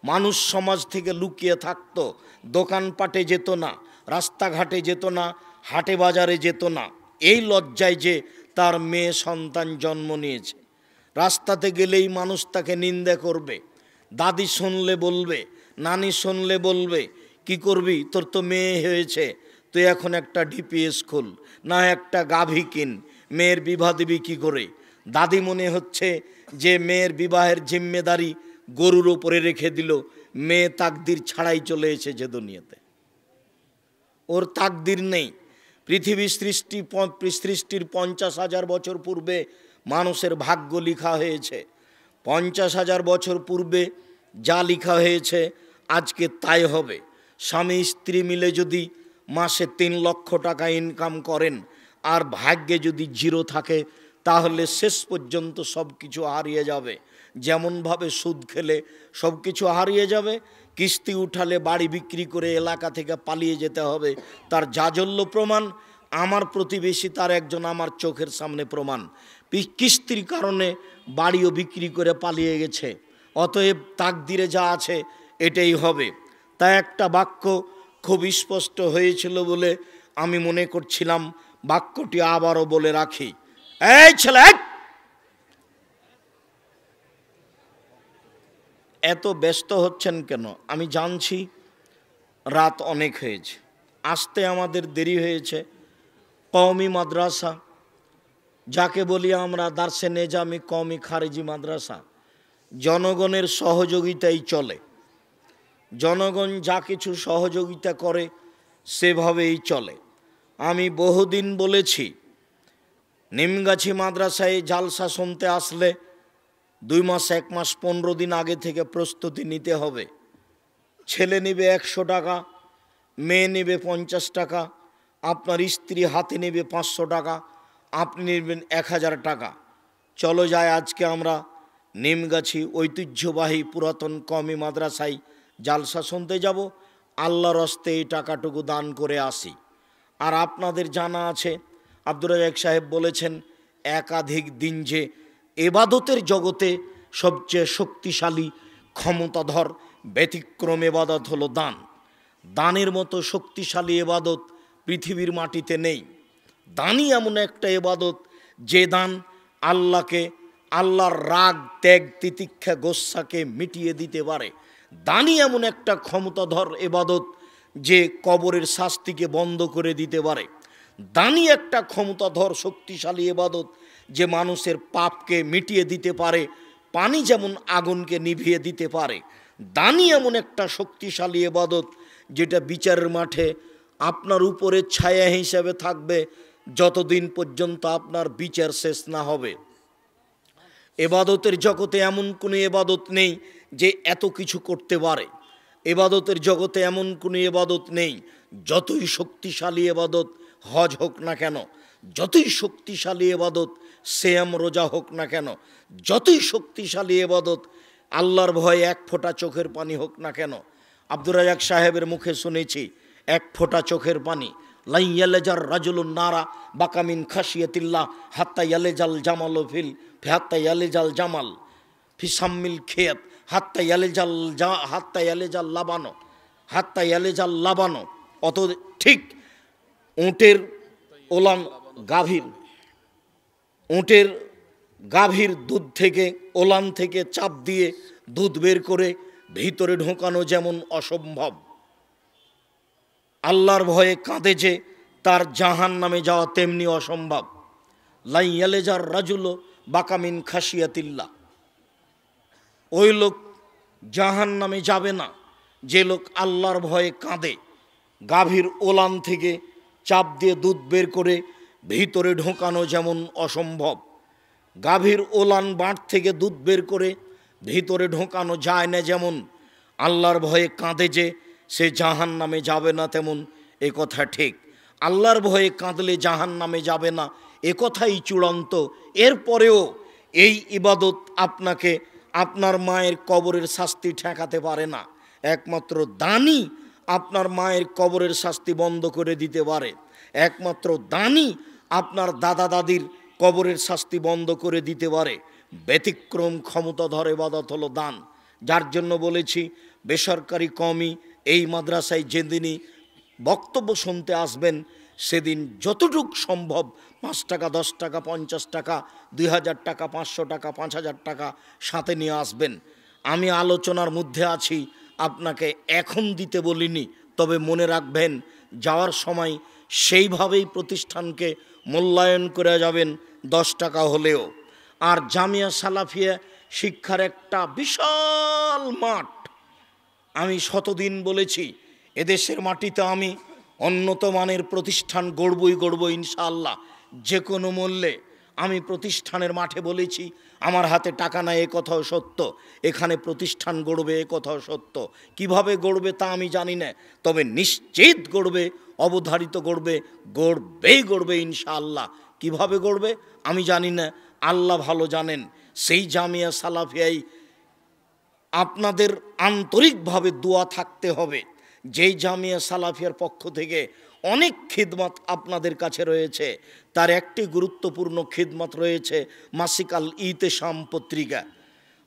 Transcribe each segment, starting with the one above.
মানুষ সমাজ থেকে লুকিয়ে থাকতো, দোকানপাটে যেত না, রাস্তাঘাটে যেত না, হাটে বাজারে যেত না, এই লজ্জায় যে তার মেয়ে সন্তান জন্ম নিয়েছে। রাস্তাতে গেলেই মানুষ তাকে নিন্দা করবে, দাদি শুনলে বলবে, নানি শুনলে বলবে, কি করবি, তোর তো মেয়ে হয়েছে, তুই এখন একটা ডিপিএস খুল, না একটা গাভী কিন, মেয়ের বিবাহ দিবি কী করে। দাদি মনে হচ্ছে যে মেয়ের বিবাহের জিম্মেদারি গরুর ওপরে রেখে দিল, মেয়ে তাকদির ছাড়াই চলে এসেছে দুনিয়াতে, ওর তাকদির নেই। পৃথিবী সৃষ্টির 50,000 বছর পূর্বে মানুষের ভাগ্য লেখা হয়েছে। 50,000 বছর পূর্বে যা লেখা হয়েছে আজকে তাই হবে। স্বামী স্ত্রী মিলে যদি মাসে 3 লক্ষ টাকা ইনকাম করেন আর ভাগ্যে যদি 0 থাকে, তাহলে শেষ পর্যন্ত সব কিছু হারিয়ে যাবে। যেমনভাবে সুদ খেলে সব কিছু হারিয়ে যাবে, কিস্তি উঠালে বাড়ি বিক্রি করে এলাকা থেকে পালিয়ে যেতে হবে, তার জাজল্য প্রমাণ। আমার প্রতিবেশী তার একজন আমার চোখের সামনে প্রমাণ, কিস্তির কারণে বাড়িও বিক্রি করে পালিয়ে গেছে। অতএব তাকদিরে যা আছে এটাই হবে। তা একটা বাক্য খুব স্পষ্ট হয়েছিল বলে আমি মনে করছিলাম বাক্যটি আবারও বলে রাখি। এই ছেলে, এত ব্যস্ত হচ্ছেন কেন? আমি জানছি রাত অনেক হয়েছে, আসতে আমাদের দেরি হয়েছে। কওমি মাদ্রাসা, যাকে বলি আমরা দারসে নেজামি কওমি খারেজি মাদ্রাসা, জনগণের সহযোগিতাই চলে। জনগণ যা কিছু সহযোগিতা করে সেভাবেই চলে। আমি বহুদিন বলেছি, নিমগাছি মাদ্রাসায় জালসা শুনতে আসলে 2 মাস 1 মাস 15 দিন আগে থেকে প্রস্তুতি নিতে হবে। ছেলে নেবে 100 টাকা, মেয়ে নেবে 50 টাকা, আপনার স্ত্রী হাতে নেবে 500 টাকা, আপনি নেবেন 1000 টাকা। চলো যায় আজকে আমরা নিমগাছি ঐতিহ্যবাহী পুরাতন কওমি মাদ্রাসায় জালসা শুনতে যাব, আল্লাহর হস্তে এই টাকাটুকু দান করে আসি। আর আপনাদের জানা আছে, আব্দুর রাজ্জাক সাহেব বলেছেন একাধিক দিন যে এবাদতের জগতে সবচেয়ে শক্তিশালী ক্ষমতাধর ব্যতিক্রম এবাদত হলো দান। দানের মতো শক্তিশালী এবাদত পৃথিবীর মাটিতে নেই। দানই এমন একটা এবাদত যে দান আল্লাহকে, আল্লাহর রাগ ত্যাগ তিতিক্ষা গোস্বাকে মিটিয়ে দিতে পারে। দানই এমন একটা ক্ষমতাধর এবাদত যে কবরের শাস্তিকে বন্ধ করে দিতে পারে। দানই একটা ক্ষমতাধর শক্তিশালী এবাদত যে মানুষের পাপকে মিটিয়ে দিতে পারে, পানি যেমন আগুনকে নিভিয়ে দিতে পারে। দানই এমন একটা শক্তিশালী এবাদত যেটা বিচারের মাঠে আপনার উপরে ছায়া হিসাবে থাকবে যতদিন পর্যন্ত আপনার বিচার শেষ না হবে। এবাদতের জগতে এমন কোনো এবাদত নেই যে এত কিছু করতে পারে। এবাদতের জগতে এমন কোনো এবাদত নেই, যতই শক্তিশালী এবাদত হজ হোক না কেন, যতই শক্তিশালী এবাদত সিয়াম রোজা হোক না কেন, যতই শক্তিশালী এবাদত আল্লাহর ভয়ে 1 ফোঁটা চোখের পানি হোক না কেন। আব্দুর রাজ্জাক সাহেবের মুখে শুনেছি 1 ফোঁটা চোখের পানি। লাই ইয়ালেজার রাজুলুন নারা বাকামিন খাশিয়াতিল্লাহ হাত্তা ইয়ালেজাল জামাল ফিল হাত্তা ইয়ালেজাল জামাল ফিসাম্মিল খেয়াত হাত্তা ইয়ালেজাল লাবানো। অত ঠিক উটের ওলান গাভীর দুধ থেকে, ওলান থেকে চাপ দিয়ে দুধ বের করে ভিতরে ঢোকানো যেমন অসম্ভব, আল্লাহর ভয়ে কাঁদে যে তার জাহান নামে যাওয়া তেমনি অসম্ভব। লাই ইয়ালেজার রাজুল বাকামিন খাশিয়াতিল্লাহ, ওই লোক জাহান নামে যাবে না যে লোক আল্লাহর ভয়ে কাঁদে। গাভীর ওলান থেকে চাপ দিয়ে দুধ বের করে ভিতরে ঢোকানো যেমন অসম্ভব, গাভীর ওলান বাঁট থেকে দুধ বের করে ভিতরে ঢোকানো যায় না যেমন, আল্লাহর ভয়ে কাঁদে যে সে জাহান নামে যাবে না তেমন এ কথা ঠিক। আল্লাহর ভয়ে কাঁদলে জাহান নামে যাবে না এ কথাই চূড়ান্ত। এরপরেও এই ইবাদত আপনাকে আপনার মায়ের কবরের শাস্তি ঠেকাতে পারে না। একমাত্র দানই আপনার মায়ের কবরের শাস্তি বন্ধ করে দিতে পারে। একমাত্র দানই আপনার দাদা দাদির কবরের শাস্তি বন্ধ করে দিতে পারে। ব্যতিক্রম ক্ষমতাধর ইবাদত হলো দান। যার জন্য বলেছি বেসরকারি কওমি এই মাদ্রাসায় যেদিনই বক্তব্য শুনতে আসবেন সেদিন যতটুক সম্ভব 5 টাকা 10 টাকা 50 টাকা 2000 টাকা 500 টাকা 5000 টাকা সাথে নিয়ে আসবেন। আমি আলোচনার মধ্যে আছি, আপনাকে এখন দিতে বলিনি, তবে মনে রাখবেন যাওয়ার সময় সেইভাবেই প্রতিষ্ঠানকে মূল্যায়ন করে যাবেন 10 টাকা হলেও। আর জামিয়া সালাফিয়া শিক্ষার একটা বিশাল মাঠ। আমি শতদিন বলেছি এদেশের মাটিতে আমি উন্নত মানের প্রতিষ্ঠান গড়বই ইনশাআল্লাহ, যে কোনো মূল্যে। আমি প্রতিষ্ঠানের মাঠে বলেছি আমার হাতে টাকা নাই, এ কথাও সত্য। এখানে প্রতিষ্ঠান গড়বে, এ কথাও সত্য। কিভাবে গড়বে তা আমি জানি না, তবে নিশ্চিত গড়বে, অবধারিত গড়বে ইনশাআল্লাহ। কিভাবে গড়বে আমি জানি না, আল্লাহ ভালো জানেন। সেই জামিয়া সালাফিয়াই আপনাদের আন্তরিকভাবে দোয়া থাকতে হবে। যেই জামিয়া সালাফিয়ার পক্ষ থেকে অনেক খিদমত আপনাদের কাছে রয়েছে, তার একটি গুরুত্বপূর্ণ খিদমত রয়েছে মাসিক আল ইতেশাম পত্রিকা।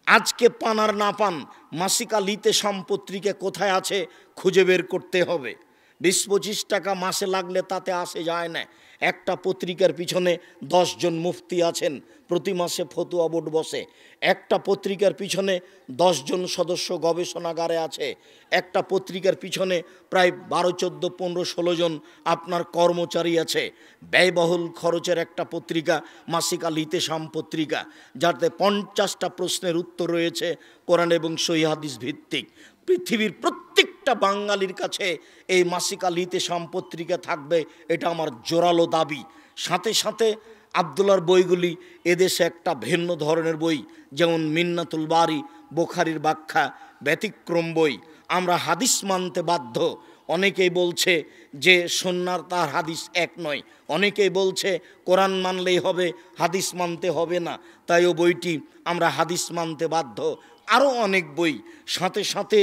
আজকে পান আর না পান, মাসিক আল ইতেশাম পত্রিকা কোথায় আছে খুঁজে বের করতে হবে। 20-25 টাকা মাসে লাগলে তাতে আসে যায় না। একটা পত্রিকার পিছনে 10 জন মুফতি আছেন, প্রতি মাসে ফতুয়া বোর্ড বসে। একটা পত্রিকার পিছনে 10 জন সদস্য গবেষণাগারে আছে। একটা পত্রিকার পিছনে প্রায় 12, 14, 15, 16 জন আপনার কর্মচারী আছে। ব্যয়বহুল খরচের একটা পত্রিকা মাসিক আল ইতেশাম পত্রিকা, যাতে 50টা প্রশ্নের উত্তর রয়েছে কোরআন এবং সহিহ হাদিস ভিত্তিক। পৃথিবীর প্রত্যেকটা বাঙালির কাছে এই মাসিক আল ইতেশাম পত্রিকা থাকবে, এটা আমার জোরালো দাবি। সাথে সাথে আব্দুল্লাহর বইগুলি এদেশে একটা ভিন্ন ধরনের বই, যেমন মিন্নাতুল বারি, বুখারীর ব্যাখ্যা, ব্যতিক্রম বই। আমরা হাদিস মানতে বাধ্য। অনেকেই বলছে যে সুন্নাহ তার হাদিস এক নয়, অনেকেই বলছে কোরআন মানলেই হবে, হাদিস মানতে হবে না, তাই ও বইটি আমরা হাদিস মানতে বাধ্য। আরও অনেক বই। সাথে সাথে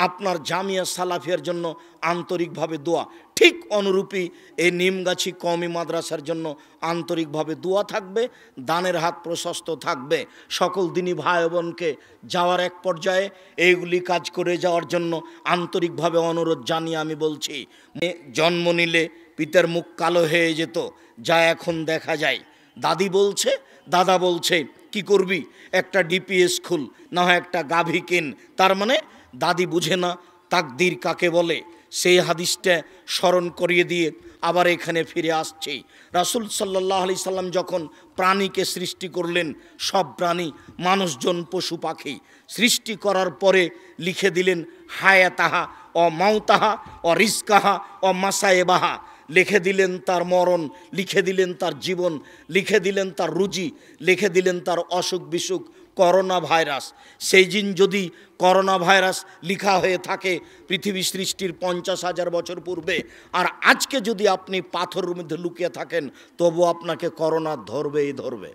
আপনার জামিয়া সালাফিয়ার জন্য আন্তরিকভাবে দোয়া। ঠিক অনুরূপী এই নিমগাছি কওমি মাদ্রাসার জন্য আন্তরিকভাবে দোয়া থাকবে, দানের হাত প্রশস্ত থাকবে। সকল দিনী ভাই বোনকে যাওয়ার এক পর্যায়ে এইগুলি কাজ করে যাওয়ার জন্য আন্তরিকভাবে অনুরোধ জানিয়ে আমি বলছি, জন্ম নিলে পিতার মুখ কালো হয়ে যেত, যা এখন দেখা যায়। দাদি বলছে, দাদা বলছে কি করবি, একটা ডিপিএস খুল, না হয় একটা গাভী কিন। তার মানে দাদি বুঝে না তাকদীর কাকে বলে। সেই হাদিসটা স্মরণ করিয়ে দিয়ে আবার এখানে ফিরে আসছি। রাসূল সাল্লাল্লাহু আলাইহি সাল্লাম যখন প্রাণীকে সৃষ্টি করলেন, সব প্রাণী, মানুষজন, পশু পাখি সৃষ্টি করার পরে লিখে দিলেন হায়াতাহা ও মাউতাহা ও রিজকাহা ও মাসায়েবাহা। লিখে দিলেন তার মরণ, লিখে দিলেন তার জীবন, লিখে দিলেন তার রুজি, লিখে দিলেন তার অসুখ বিসুখ। করোনা ভাইরাস, সেই দিন যদি করোনা ভাইরাস লিখা হয়ে থাকে পৃথিবী সৃষ্টির 50,000 বছর পূর্বে, আর আজকে যদি আপনি পাথরের মধ্যে লুকিয়ে থাকেন, তবু আপনাকে করোনা ধরবেই ধরবে।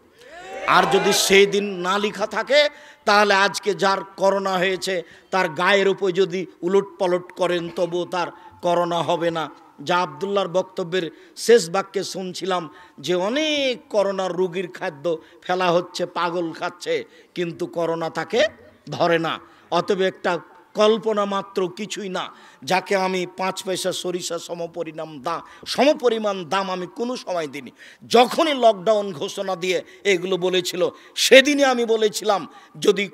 আর যদি সেই দিন না লেখা থাকে, তাহলে আজকে যার করোনা হয়েছে তার গায়ের উপর যদি উলট পালট করেন, তবু তার করোনা হবে না। যা আব্দুল্লাহর বক্তব্যের শেষ বাক্যে শুনছিলাম যে অনেক করোনার রোগীর খাদ্য ফেলা হচ্ছে, পাগল খাচ্ছে, কিন্তু করোনা তাকে ধরে না। অতএব কল্পনা মাত্র, কিছুই না। যাকে আমি 5 পয়সা সরিষা সমপরিমাণ দাম আমি কোনো সময় দিইনি। যখনই লকডাউন ঘোষণা দিয়ে এগুলো বলেছিল, সেদিনই আমি বলেছিলাম যদি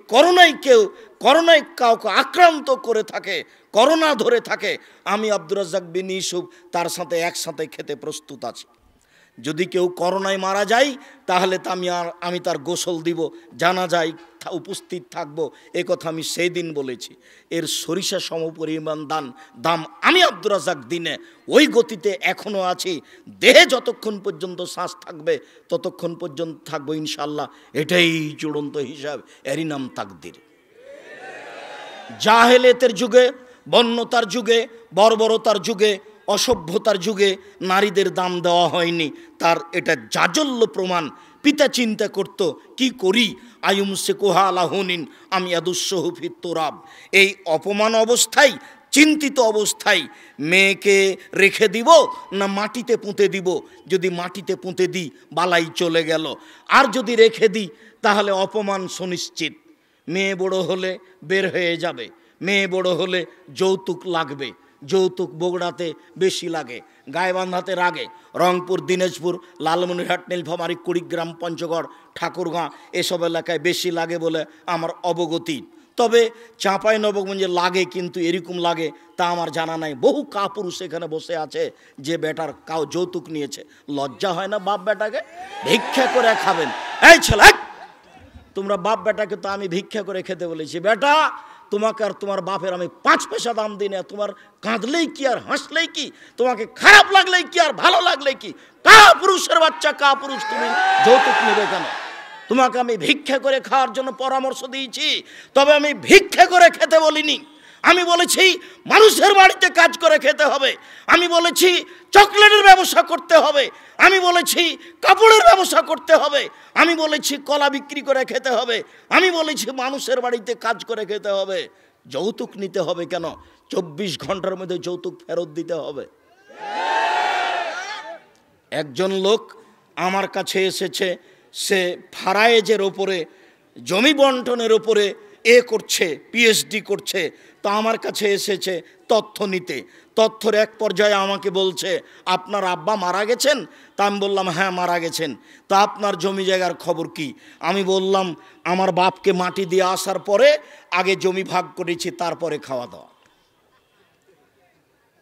করোনায় কাউকে আক্রান্ত করে থাকে, করোনা ধরে থাকে, আমি আব্দুর রাজ্জাক বিন ইউসুফ তার সাথে একসাথে খেতে প্রস্তুত আছি। যদি কেউ করোনায় মারা যায় তাহলে আমি তার গোসল দিব, জানাজায় উপস্থিত থাকব। এ কথা আমি সেই দিন বলেছি। এর সরিষা সমপরিমাণ দাম আমি আব্দুর রাজ্জাক দিনে ওই গতিতে এখনও আছি। দেহে যতক্ষণ পর্যন্ত শ্বাস থাকবে ততক্ষণ পর্যন্ত থাকবো ইনশাল্লাহ। এটাই চূড়ান্ত হিসাব, এরই নাম তাকদীর। জাহেলিয়াতের যুগে, বন্যতার যুগে, বর্বরতার যুগে, অসভ্যতার যুগে নারীদের দাম দেওয়া হয়নি, তার এটা জাজল্য প্রমাণ। পিতা চিন্তা করত কি করি, আয়ুম সে কোহালাহনিন আমি আদুসহফি তোরাব। এই অপমান অবস্থায়, চিন্তিত অবস্থায় মেয়েকে রেখে দিব না মাটিতে পুঁতে দিব। যদি মাটিতে পুঁতে দিই বালাই চলে গেল, আর যদি রেখে দিই তাহলে অপমান সুনিশ্চিত। মেয়ে বড় হলে বের হয়ে যাবে, মেয়ে বড় হলে যৌতুক লাগবে। যৌতুক বগুড়াতে বেশি লাগে, গাইবান্ধাতে লাগে, রংপুর, দিনাজপুর, লালমনিরহাট, নীলফামারী, কুড়িগ্রাম, পঞ্চগড়, ঠাকুরগাঁ এসব এলাকায় বেশি লাগে বলে আমার অবগতি। তবে চাঁপাইনবাবগঞ্জে লাগে, কিন্তু এরকম লাগে তা আমার জানা নাই। বহু কাপুরুষ এখানে বসে আছে যে বেটার কাউ যৌতুক নিয়েছে। লজ্জা হয় না বাপ বেটাকে? ভিক্ষা করে খাবেন। এই ছেলে, তোমরা বাপ বেটাকে তো আমি ভিক্ষা করে খেতে বলেছি। বেটা, তোমাকে আর তোমার বাপের আমি 5 পয়সা দাম দিই না। তোমার কাঁদলেই কি আর হাসলেই কি, তোমাকে খারাপ লাগলেই কি আর ভালো লাগলেই কি? কাপুরুষের বাচ্চা, কাপুরুষ, তুমি যৌতুক নেবে কেন? তোমাকে আমি ভিক্ষা করে খাওয়ার জন্য পরামর্শ দিয়েছি, তবে আমি ভিক্ষা করে খেতে বলিনি। আমি বলেছি মানুষের বাড়িতে কাজ করে খেতে হবে। আমি বলেছি চকলেটের ব্যবসা করতে হবে। আমি বলেছি কাপড়ের ব্যবসা করতে হবে। আমি বলেছি কলা বিক্রি করে খেতে হবে। আমি বলেছি মানুষের বাড়িতে কাজ করে খেতে হবে। যৌতুক নিতে হবে কেন? 24 ঘন্টার মধ্যে যৌতুক ফেরত দিতে হবে। একজন লোক আমার কাছে এসেছে, সে ফারায়েজের ওপরে, জমি বন্টনের ওপরে করছে, পিএইচডি করছে। তো আমার কাছে এসেছে তথ্য নিতে। তথ্যর এক পর্যায়ে আমাকে বলছে, আপনার আব্বা মারা গেছেন? তা আমি বললাম হ্যাঁ মারা গেছেন। তা আপনার জমি জায়গার খবর কি? আমি বললাম আমার বাপকে মাটি দিয়ে আসার পরে আগে জমি ভাগ করেছি, তারপরে খাওয়া দাওয়া।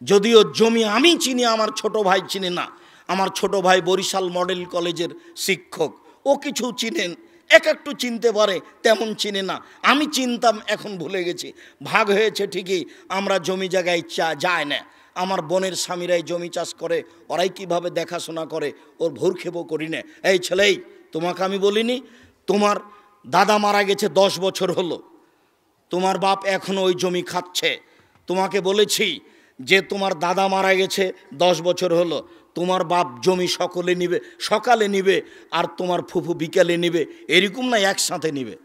যদিও জমি আমি চিনি, আমার ছোট ভাই চিনে না। আমার ছোট ভাই বরিশাল মডেল কলেজের শিক্ষক, ও কিছু চিনেন, একটু চিনতে পারে, তেমন চিনে না। আমি চিনতাম, এখন ভুলে গেছি। ভাগ হয়েছে ঠিকই, আমরা জমি জায়গায় যায় না। আমার বোনের স্বামীরাই জমি চাষ করে, ওরাই কিভাবে দেখাশোনা করে, ওর ভোরক্ষেপও করি না। এই ছেলেই, তোমাকে আমি বলিনি তোমার দাদা মারা গেছে 10 বছর হলো, তোমার বাপ এখনো ওই জমি খাচ্ছে? তোমাকে বলেছি যে তোমার দাদা মারা গেছে 10 বছর হলো, তোমার বাপ জমি সকলে নিবে, সকালে নিবে, আর তোমার ফুফু বিকালে নিবে, এরকম না, একসাথে নিবে,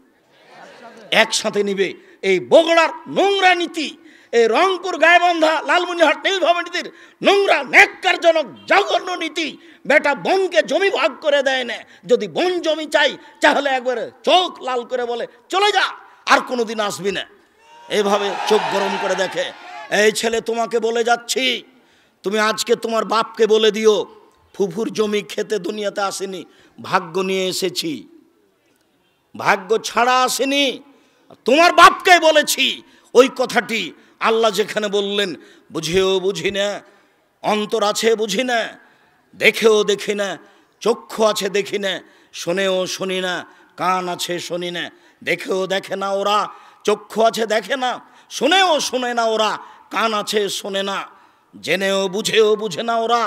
একসাথে নিবে। এই বগুড়ার নোংরা নীতি, এই রংপুর, গাইবান্ধা, লালমনিরহাট, নীলফামারীর নোংরা ন্যাক্কারজনক জঘন্য নীতি। বেটা বোনকে জমি ভাগ করে দেয় না। যদি বোন জমি চাই তাহলে একবারে চোখ লাল করে বলে চলে যা, আর কোনোদিন আসবি না। এইভাবে চোখ গরম করে দেখে। এই ছেলে, তোমাকে বলে যাচ্ছি, তুমি আজকে তোমার বাপকে বলে দিও, ফুফুর জমি খেতে দুনিয়াতে আসেনি, ভাগ্য নিয়ে এসেছি, ভাগ্য ছাড়া আসেনি। তোমার বাপকে বলেছি ওই কথাটি। আল্লাহ যেখানে বললেন, বুঝেও বুঝি না, অন্তর আছে বুঝি না, দেখেও দেখি না, চক্ষু আছে দেখি না, শোনেও শুনি না, কান আছে শুনি না। দেখেও দেখে না ওরা, চক্ষু আছে দেখে না, শোনেও শোনে না ওরা, কান আছে শোনে না, জেনেও বুঝেও বুঝে না ওরা,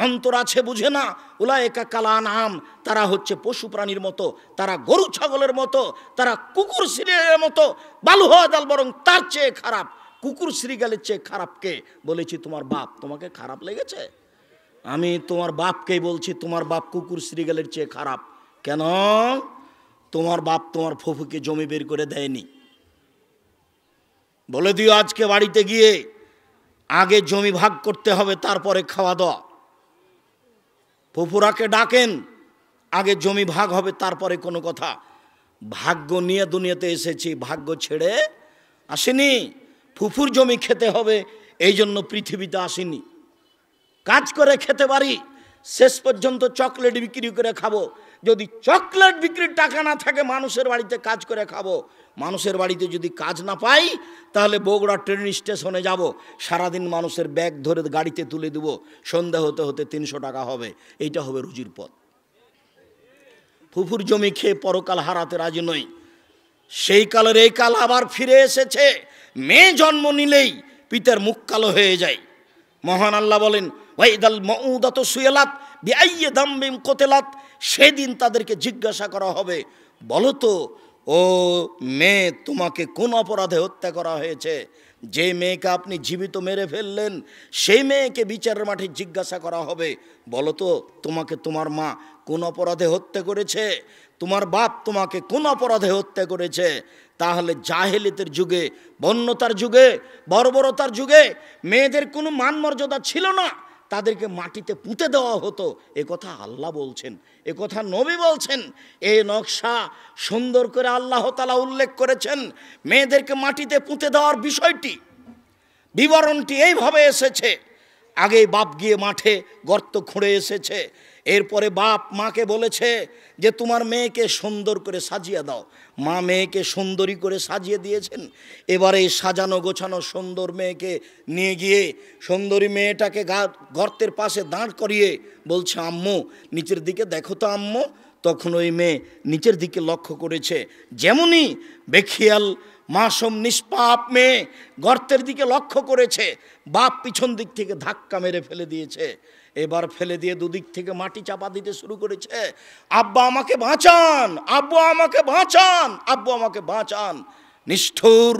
অন্তর আছে বুঝে না। উলায়েকা কালানআম, তারা হচ্ছে পশু প্রাণীর মতো, তারা গরু ছাগলের মতো, তারা কুকুর শ্রীগালের মতো। বালু হওয়া দাল, বরং তার চেয়ে খারাপ। কুকুর শ্রীগালের চেয়ে খারাপ কে? বলেছি তোমার বাপ। তোমাকে খারাপ লেগেছে? আমি তোমার বাপকেই বলছি, তোমার বাপ কুকুর শ্রীগালের চেয়ে খারাপ। কেন? তোমার বাপ তোমার ফুফুকে জমি বের করে দেয়নি। বলে দিও আজকে বাড়িতে গিয়ে, আগে জমি ভাগ করতে হবে, তারপরে খাওয়া দাওয়া। ফুফুরাকে ডাকেন, আগে জমি ভাগ হবে, তারপরে কোনো কথা। ভাগ্য নিয়ে দুনিয়াতে এসেছি, ভাগ্য ছেড়ে আসেনি। ফুফুর জমি খেতে হবে এই জন্য পৃথিবীতে আসেনি। কাজ করে খেতে পারি, শেষ পর্যন্ত চকলেট বিক্রি করে খাবো। যদি চকলেট বিক্রির টাকা না থাকে, মানুষের বাড়িতে কাজ করে খাবো। মানুষের বাড়িতে যদি কাজ না পাই, তাহলে বগুড়া ট্রেন স্টেশনে যাব, সারাদিন মানুষের ব্যাগ ধরে গাড়িতে তুলে দেব, সন্ধ্যা হতে হতে 300 টাকা হবে। এইটা হবে রুজির পথ। ফুফুর জমি খেয়ে পরকাল হারাতে রাজি নই। সেই কালের এই কাল আবার ফিরে এসেছে। মেয়ে জন্ম নিলেই পিতার মুখ কালো হয়ে যায়। মহান আল্লাহ বলেন, ওয়াইদাল মাউদাতু সুইলাত বিআইয়ি দামবিন কুতিলাত, সেদিন তাদেরকে জিজ্ঞাসা করা হবে, বলো তো ও মেয়ে, তোমাকে কোন অপরাধে হত্যা করা হয়েছে? যে মেয়েকে আপনি জীবিত মেরে ফেললেন, সেই মেয়েকে বিচারের মাঠে জিজ্ঞাসা করা হবে, বলো তো তোমাকে তোমার মা কোন অপরাধে হত্যা করেছে? তোমার বাপ তোমাকে কোন অপরাধে হত্যা করেছে? তাহলে জাহেলিয়াতের যুগে, বন্যতার যুগে, বর্বরতার যুগে মেয়েদের কোনো মান মর্যাদা ছিল না। তাদেরকে মাটিতে পুঁতে দেওয়া হতো। এ কথা আল্লাহ বলছেন, এ কথা নবী বলছেন। এই নকশা সুন্দর করে আল্লাহ তাআলা উল্লেখ করেছেন। মেয়েদেরকে মাটিতে পুঁতে দেওয়ার বিষয়টি, বিবরণটি এইভাবে এসেছে। আগেই বাপ গিয়ে মাঠে গর্ত খুঁড়ে এসেছে, এরপরে বাপ মাকে বলেছে যে তোমার মেয়েকে সুন্দর করে সাজিয়ে দাও। মা মেয়েকে সুন্দরী করে সাজিয়ে দিয়েছেন। এবারে সাজানো গোছানো সুন্দর মেয়েকে নিয়ে গিয়ে সুন্দরী মেয়েটাকে গর্তের পাশে দাঁড় করিয়ে বলছে, আম্মু নিচের দিকে দেখো তো আম্মু। তখন ওই মেয়ে নিচের দিকে লক্ষ্য করেছে। যেমনই বেখিয়াল মাসুম নিষ্পাপ মেয়ে গর্তের দিকে লক্ষ্য করেছে, বাপ পিছন দিক থেকে ধাক্কা মেরে ফেলে দিয়েছে। এবার ফেলে দিয়ে দুদিক থেকে মাটি চাপা দিতে শুরু করেছে। আব্বা আমাকে বাঁচান, আব্বু আমাকে বাঁচান, আব্বু আমাকে বাঁচান। নিষ্ঠুর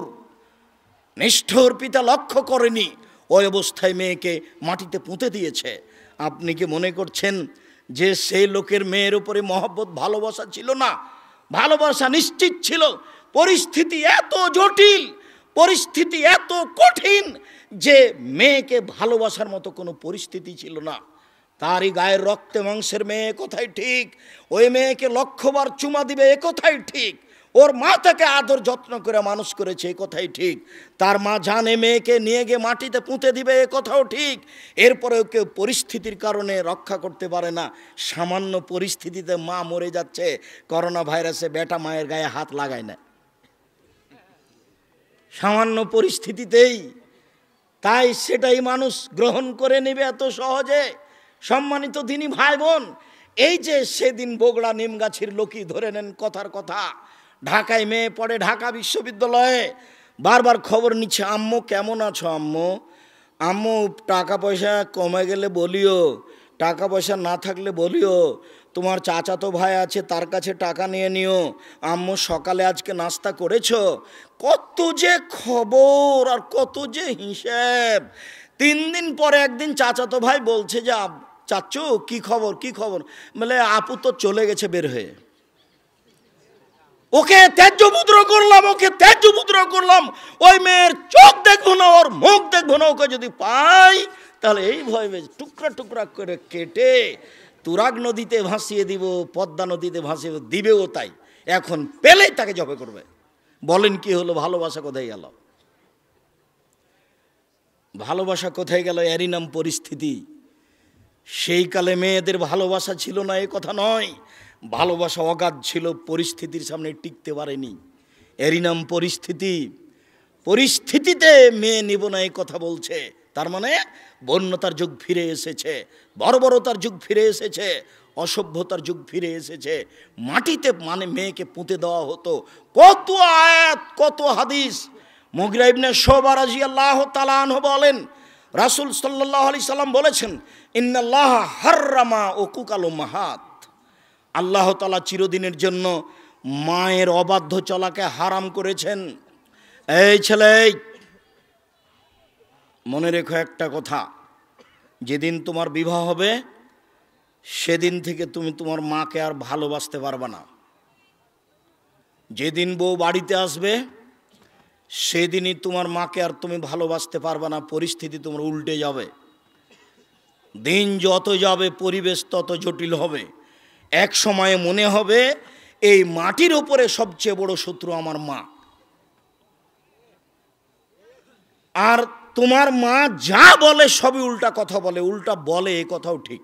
নিষ্ঠুর পিতা লক্ষ্য করেনি, ওই অবস্থায় মেয়েকে মাটিতে পুঁতে দিয়েছে। আপনি কি মনে করছেন যে সেই লোকের মেয়ের উপরে মহব্বত ভালোবাসা ছিল না? ভালোবাসা নিশ্চিত ছিল। পরিস্থিতি এত জটিল, পরিস্থিতি এত কঠিন যে মেয়েকে ভালোবাসার মতো কোনো পরিস্থিতি ছিল না। তারই গায়ের রক্তে মাংসের মেয়ে, কথাই ঠিক। ওই মেয়েকে লক্ষবার চুমা দিবে, এ কথাই ঠিক। ওর মা তাকে আদর যত্ন করে মানুষ করেছে, এ কথাই ঠিক। তার মা জানে মেয়েকে নিয়ে গিয়ে মাটিতে পুঁতে দিবে, এ কথাও ঠিক। এরপরেও কেউ পরিস্থিতির কারণে রক্ষা করতে পারে না। সামান্য পরিস্থিতিতে মা মরে যাচ্ছে, করোনা ভাইরাসে বেটা মায়ের গায়ে হাত লাগায় না, সামান্য পরিস্থিতিতেই। তাই সেটাই মানুষ গ্রহণ করে নেবে এত সহজে। সম্মানিত দিনী ভাই বোন, এই যে সেদিন বগুড়া নিমগাছির লোকই ধরে নেন কথার কথা, ঢাকায় মেয়ে পড়ে, ঢাকা বিশ্ববিদ্যালয়ে, বারবার খবর নিচ্ছে, আম্মু কেমন আছো আম্মু, আম্মু টাকা পয়সা কমে গেলে বলিও, টাকা পয়সা না থাকলে বলিও, তোমার চাচাতো ভাই আছে তার কাছে টাকা নিয়ে নিও, আম্মু সকালে আজকে নাস্তা করেছো। কত যে খবর আর কত যে হিসেব। 3 দিন পরে একদিন চাচাতো ভাই বলছে যে চাচু কি খবর, কি খবর? বলে আপু তো চলে গেছে বের হয়ে, ওকে ত্যায্যপুত্র করলাম, ওকে ত্যায্যপুত্র করলাম। ওই মেয়ের চোখ দেখবো না, ওর মুখ দেখবো না, ওকে যদি পাই তাহলে এই ভয় টুকরা টুকরা করে কেটে তুরাগ নদীতে ভাসিয়ে দিব, পদ্মা নদীতে ভাসিয়ে দিবেও তাই। এখন পেলেই তাকে জবে করবে। বলেন কি হলো? ভালোবাসা কোথায় গেল? ভালোবাসা কোথায় গেল? এরই নাম পরিস্থিতি। সেই কালে মেয়েদের ভালোবাসা ছিল না এ কথা নয়, ভালোবাসা অগাধ ছিল, পরিস্থিতির সামনে টিকতে পারেনি। এরই নাম পরিস্থিতি। পরিস্থিতিতে মেয়ে নিব না এই কথা বলছে, তার মানে বন্যতার যুগ ফিরে এসেছে, বর্বরতার যুগ ফিরে এসেছে, অসভ্যতার যুগ ফিরে এসেছে। মাটিতে মানে মেয়েকে পুঁতে দেওয়া হতো। কত আয়াত, কত হাদিস। মুগিরা ইবনে শুবা রাদিয়াল্লাহু তাআলা আনহু বলেন, রাসূল সাল্লাল্লাহু আলাইহি সাল্লাম বলেছেন, ইন্নাল্লাহা হাররামা উকুকাল উম্মাহাত, আল্লাহ তাআলা চিরদিনের জন্য মায়ের অবাধ্য চলাকে হারাম করেছেন। এই ছেলে, মনে রেখো একটা কথা, যেদিন তোমার বিবাহ হবে সেদিন থেকে তুমি তোমার মাকে আর ভালোবাসতে পারবে না। যেদিন বউ বাড়িতে আসবে সেদিনই তোমার মাকে আর তুমি ভালোবাসতে পারবে না। পরিস্থিতি তোমার উল্টে যাবে। দিন যত যাবে পরিবেশ তত জটিল হবে। এক সময়ে মনে হবে এই মাটির ওপরে সবচেয়ে বড় শত্রু আমার মা। আর তোমার মা যা বলে সবই উল্টা কথা বলে, উল্টা বলে, এ কথাও ঠিক।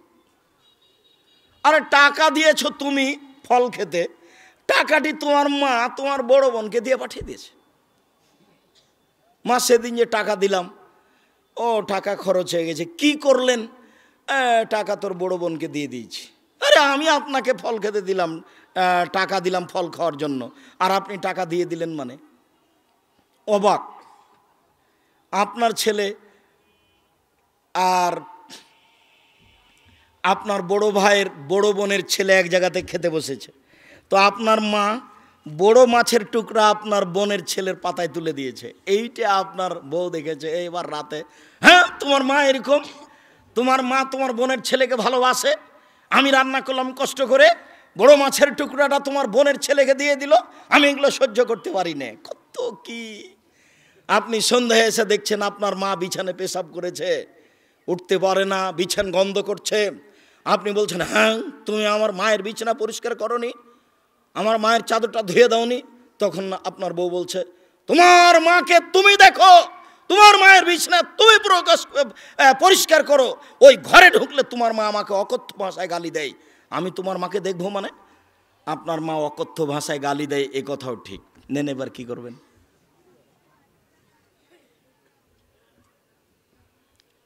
আরে টাকা দিয়েছো তুমি ফল খেতে, টাকাটি তোমার মা তোমার বড় বোনকে দিয়ে পাঠিয়ে দিয়েছে। মা সেদিন যে টাকা দিলাম, ও টাকা খরচ হয়ে গেছে, কি করলেন? টাকা তোর বড় বোনকে দিয়ে দিয়েছি। আরে আমি আপনাকে ফল খেতে দিলাম, টাকা দিলাম ফল খাওয়ার জন্য, আর আপনি টাকা দিয়ে দিলেন মানে? অবাক। আপনার ছেলে আর আপনার বড় ভাইয়ের বড় বোনের ছেলে এক জায়গাতে খেতে বসেছে, তো আপনার মা বড় মাছের টুকরা আপনার বোনের ছেলের পাতায় তুলে দিয়েছে। এইটা আপনার বউ দেখেছে এইবার রাতে, হ্যাঁ তোমার মা এরকম, তোমার মা তোমার বোনের ছেলেকে ভালোবাসে, আমি রান্না করলাম কষ্ট করে, বড় মাছের টুকরাটা তোমার বোনের ছেলেকে দিয়ে দিল, আমি এগুলো সহ্য করতে পারি না। কত কি! আপনি সন্ধ্যায় এসে দেখছেন আপনার মা বিছানে পেশাব করেছে, উঠতে পারে না, বিছানা গন্ধ করছে। আপনি বলছেন, হ্যাঁ তুমি আমার মায়ের বিছানা পরিষ্কার করনি, আমার মায়ের চাদরটা ধুয়ে দাওনি। তখন আপনার বউ বলছে, তোমার মাকে তুমি দেখো, তোমার মায়ের বিছানা তুমি পরিষ্কার করো। ওই ঘরে ঢুকলে তোমার মা আমাকে অকথ্য ভাষায় গালি দেয়, আমি তোমার মাকে দেখবো মানে? আপনার মা অকথ্য ভাষায় গালি দেয়, এ কথাও ঠিক। নেন এবার কি করবেন?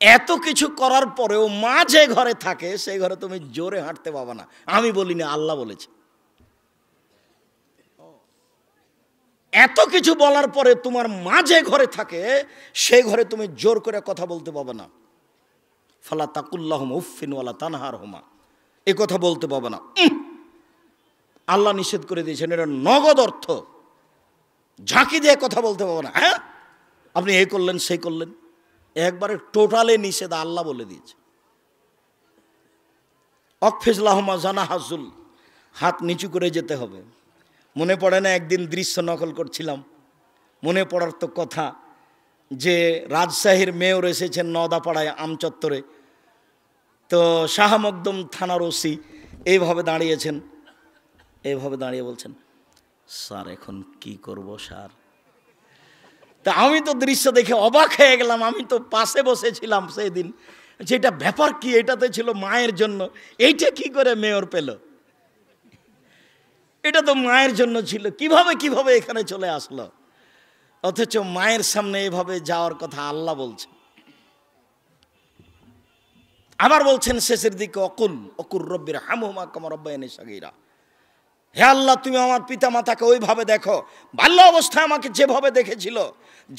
এত কিছু করার পরেও মা যে ঘরে থাকে সেই ঘরে তুমি জোরে হাঁটতে পাবা না। আমি বলিনি, আল্লাহ বলেছে। এত কিছু বলার পরে তোমার মা যে ঘরে থাকে সেই ঘরে তুমি জোর করে কথা বলতে পাবে না। ফালা তাকুল্লাহুমা উফফিন ওয়ালা তানহারহুমা, এ কথা বলতে পাবে না। আল্লাহ নিষেধ করে দিয়েছেন, এটা নগদ অর্থ। ঝাঁকি দিয়ে কথা বলতে পাবে না। হ্যাঁ আপনি এই করলেন সেই করলেন, একবারে টোটালে নিষেধ, আল্লাহ বলে দিয়েছে। অকফিজলাহুমা জানাহাজুল, হাত নিচু করে যেতে হবে। মনে পড়ে না একদিন দৃশ্য নকল করছিলাম, মনে পড়ার তো কথা যে রাজশাহীর মেয়র এসেছেন নওদাপাড়ায় আমচত্বরে, তো শাহ মকদম থানার ওসি এইভাবে দাঁড়িয়েছেন, এইভাবে দাঁড়িয়ে বলছেন, স্যার এখন কি করব স্যার? তা আমি তো দৃশ্য দেখে অবাক হয়ে গেলাম। আমি তো পাশে বসেছিলাম সেই দিন, যেটা ব্যাপার কি, এটাতে ছিল মায়ের জন্য, এইটা কি করে মেয়র পেল? এটা তো মায়ের জন্য ছিল, কিভাবে এখানে চলে আসলো? অথচ মায়ের সামনে এভাবে যাওয়ার কথা আল্লাহ বলছে। আবার বলছেন শেষের দিকে, অকুর রব্বির হামহুমা কামা রাব্বায়ানি সাগীরা, হে আল্লাহ তুমি আমার পিতা মাতাকে ওইভাবে দেখো বাল্য অবস্থায় আমাকে যেভাবে দেখেছিল,